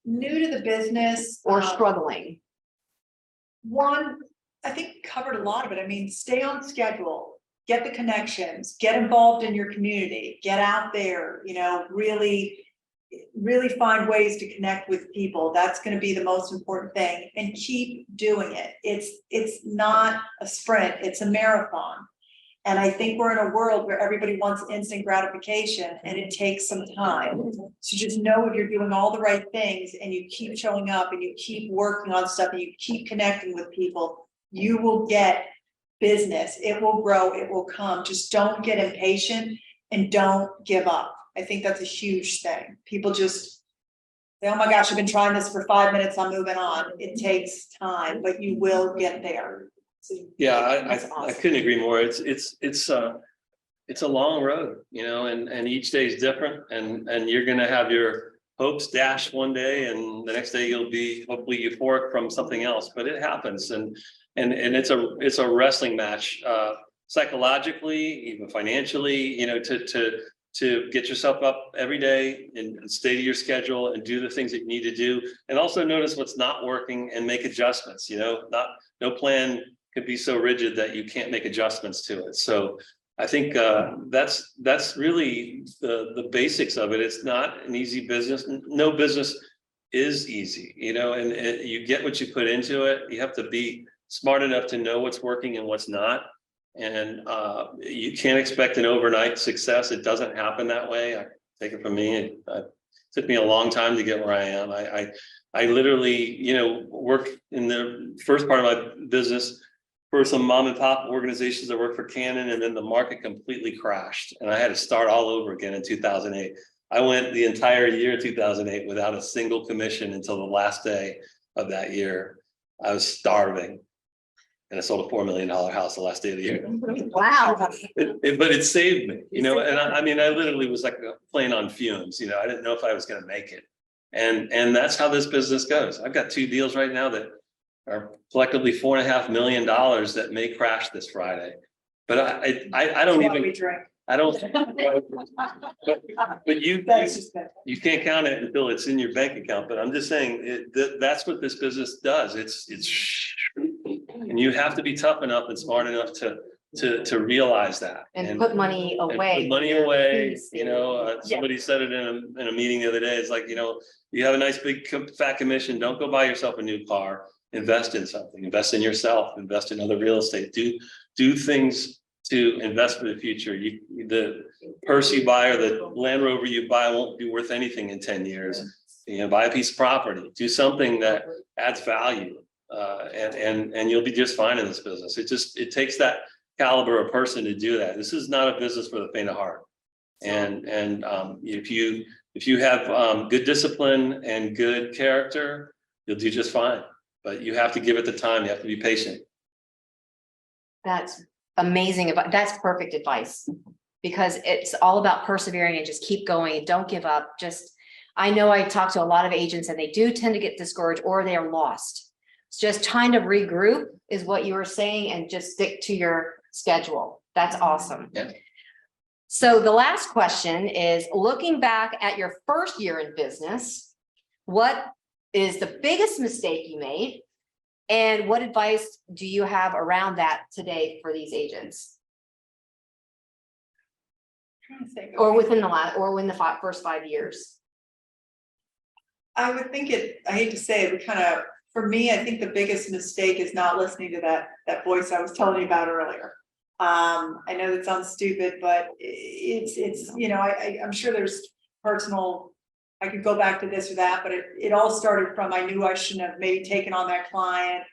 New to the business. Or struggling. One, I think covered a lot of it. I mean, stay on schedule, get the connections, get involved in your community, get out there, you know, really find ways to connect with people. That's going to be the most important thing, and keep doing it. It's not a sprint, it's a marathon. And I think we're in a world where everybody wants instant gratification, and it takes some time. So just know if you're doing all the right things and you keep showing up and you keep working on stuff and you keep connecting with people, you will get business. It will grow, it will come. Just don't get impatient and don't give up. I think that's a huge thing. People just say, oh my gosh, I've been trying this for 5 minutes, I'm moving on. It takes time, but you will get there. Yeah, That's I awesome. couldn't agree more. It's a long road, you know, and each day is different, and you're gonna have your hopes dashed one day, and the next day you'll be hopefully euphoric from something else, but it happens, and it's a wrestling match, psychologically, even financially, you know, to get yourself up every day and stay to your schedule and do the things that you need to do, and also notice what's not working and make adjustments. You know, no plan could be so rigid that you can't make adjustments to it. So I think that's really the basics of it. It's not an easy business. No business is easy, you know, and you get what you put into it. You have to be smart enough to know what's working and what's not. And you can't expect an overnight success. It doesn't happen that way. I take it from me. It took me a long time to get where I am. I literally, you know, worked in the first part of my business for some mom and pop organizations that worked for Canon, and then the market completely crashed and I had to start all over again in 2008. I went the entire year 2008 without a single commission until the last day of that year. I was starving. And I sold a $4 million house the last day of the year. Wow. But it saved me, you know, and I mean, I literally was like playing on fumes, you know, I didn't know if I was gonna make it. And that's how this business goes. I've got 2 deals right now that are collectively $4.5 million that may crash this Friday. But I don't What even, we drink. I don't. But you can't count it until it's in your bank account, but I'm just saying, that's what this business does. It's, and you have to be tough enough and smart enough to realize that. And put money and away. put money away, Please. you know, somebody said it in a meeting the other day. It's like, you know, you have a nice big fat commission. Don't go buy yourself a new car. Invest in something, invest in yourself, invest in other real estate, do things to invest for the future. The purse you buy or the Land Rover you buy won't be worth anything in 10 years. You know, buy a piece of property, do something that adds value, and you'll be just fine in this business. It takes that caliber of person to do that. This is not a business for the faint of heart. And if you have good discipline and good character, you'll do just fine. But you have to give it the time. You have to be patient. That's amazing. That's perfect advice, because it's all about persevering and just keep going. Don't give up. I know I talk to a lot of agents and they do tend to get discouraged or they are lost. just kind of regroup is what you were saying and just stick to your schedule. That's awesome. Yeah. So the last question is, looking back at your first year in business, what is the biggest mistake you made? And what advice do you have around that today for these agents? Trying to think. Or within the first 5 years? I would think I hate to say it, but kind of, for me, I think the biggest mistake is not listening to that voice I was telling you about earlier. I know that sounds stupid, but it's, you know, I'm sure there's personal, I could go back to this or that, but it all started from, I knew I shouldn't have maybe taken on that client,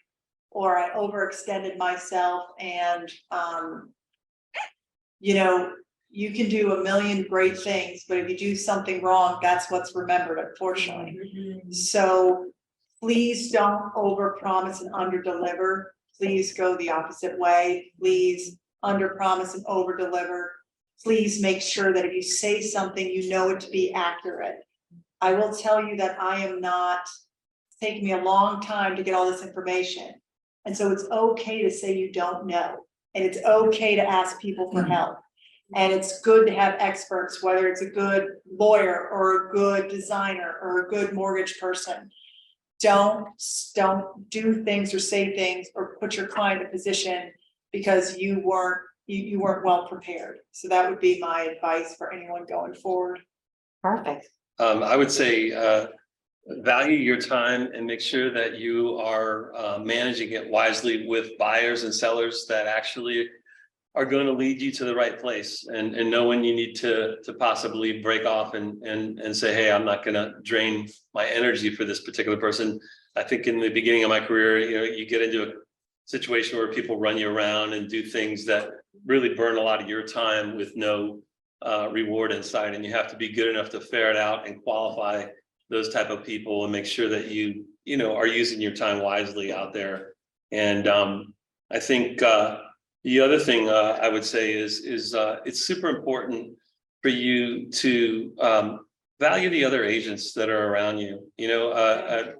or I overextended myself, and, you know, you can do a million great things, but if you do something wrong, that's what's remembered, unfortunately. So please don't overpromise and underdeliver. Please go the opposite way. Please underpromise and overdeliver. Please make sure that if you say something, you know it to be accurate. I will tell you that it's taken me a long time to get all this information. And so it's okay to say you don't know. And it's okay to ask people for help. And it's good to have experts, whether it's a good lawyer or a good designer or a good mortgage person. Don't do things or say things or put your client in a position because you weren't well prepared. So that would be my advice for anyone going forward. Perfect. I would say, value your time and make sure that you are managing it wisely with buyers and sellers that actually are going to lead you to the right place, and know when you need to possibly break off and say, hey, I'm not going to drain my energy for this particular person. I think in the beginning of my career, you know, you get into a situation where people run you around and do things that really burn a lot of your time with no reward inside, and you have to be good enough to ferret out and qualify those type of people and make sure that you know are using your time wisely out there. And I think the other thing I would say is it's super important for you to value the other agents that are around you. You know,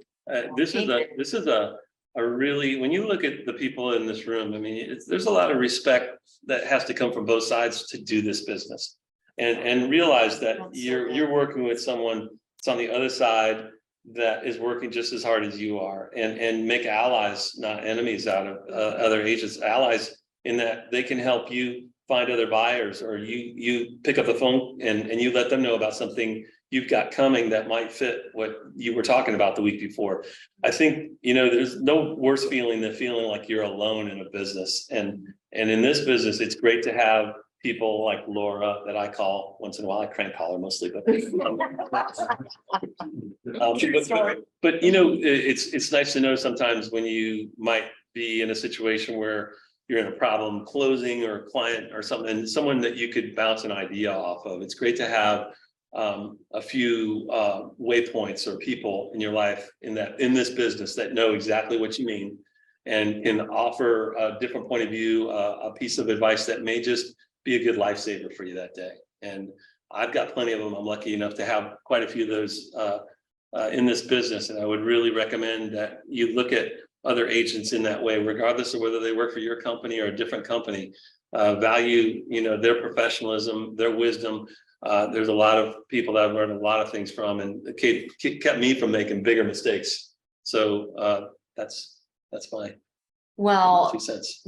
this is a really, when you look at the people in this room, I mean, there's a lot of respect that has to come from both sides to do this business, and realize that you're working with someone that's on the other side that is working just as hard as you are, and make allies, not enemies, out of other agents. Allies in that they can help you find other buyers, or you pick up the phone and you let them know about something you've got coming that might fit what you were talking about the week before. I think, you know, there's no worse feeling than feeling like you're alone in a business. And in this business, it's great to have people like Laura that I call once in a while. I crank call her mostly, but but you know, it's nice to know sometimes when you might be in a situation where you're in a problem closing or a client or something, and someone that you could bounce an idea off of. It's great to have a few waypoints or people in your life in this business that know exactly what you mean and can offer a different point of view, a piece of advice that may just be a good lifesaver for you that day. And I've got plenty of them. I'm lucky enough to have quite a few of those in this business. And I would really recommend that you look at other agents in that way, regardless of whether they work for your company or a different company. Value, you know, their professionalism, their wisdom. There's a lot of people that I've learned a lot of things from, and it kept me from making bigger mistakes. So that's my 2 cents.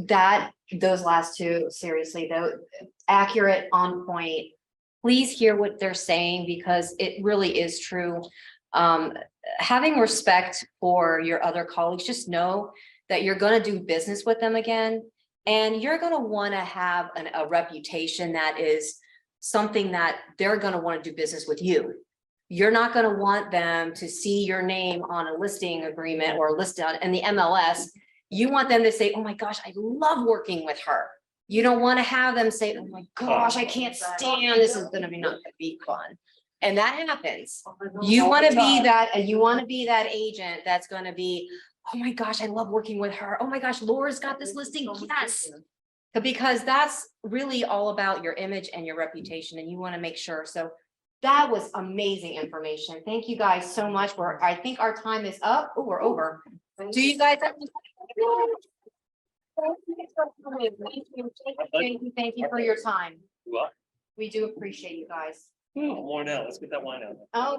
Those last two, seriously though, accurate, on point. Please hear what they're saying, because it really is true. Having respect for your other colleagues, just know that you're going to do business with them again, and you're going to want to have a reputation that is something that they're going to want to do business with you. You're not going to want them to see your name on a listing agreement or listed on in the MLS. You want them to say, oh my gosh, I love working with her. You don't want to have them say, oh my gosh, I can't stand, this is going to be not going to be fun. And that happens. You want to be that, and you want to be that agent that's going to be, oh my gosh, I love working with her. Oh my gosh, Laura's got this listing. Yes. Because that's really all about your image and your reputation, and you want to make sure. So That was amazing information. Thank you guys so much. I think our time is up. Oh, we're over. Do you guys? Thank you for your time. Well, We do appreciate you guys. more now. Let's get that wine out. Oh.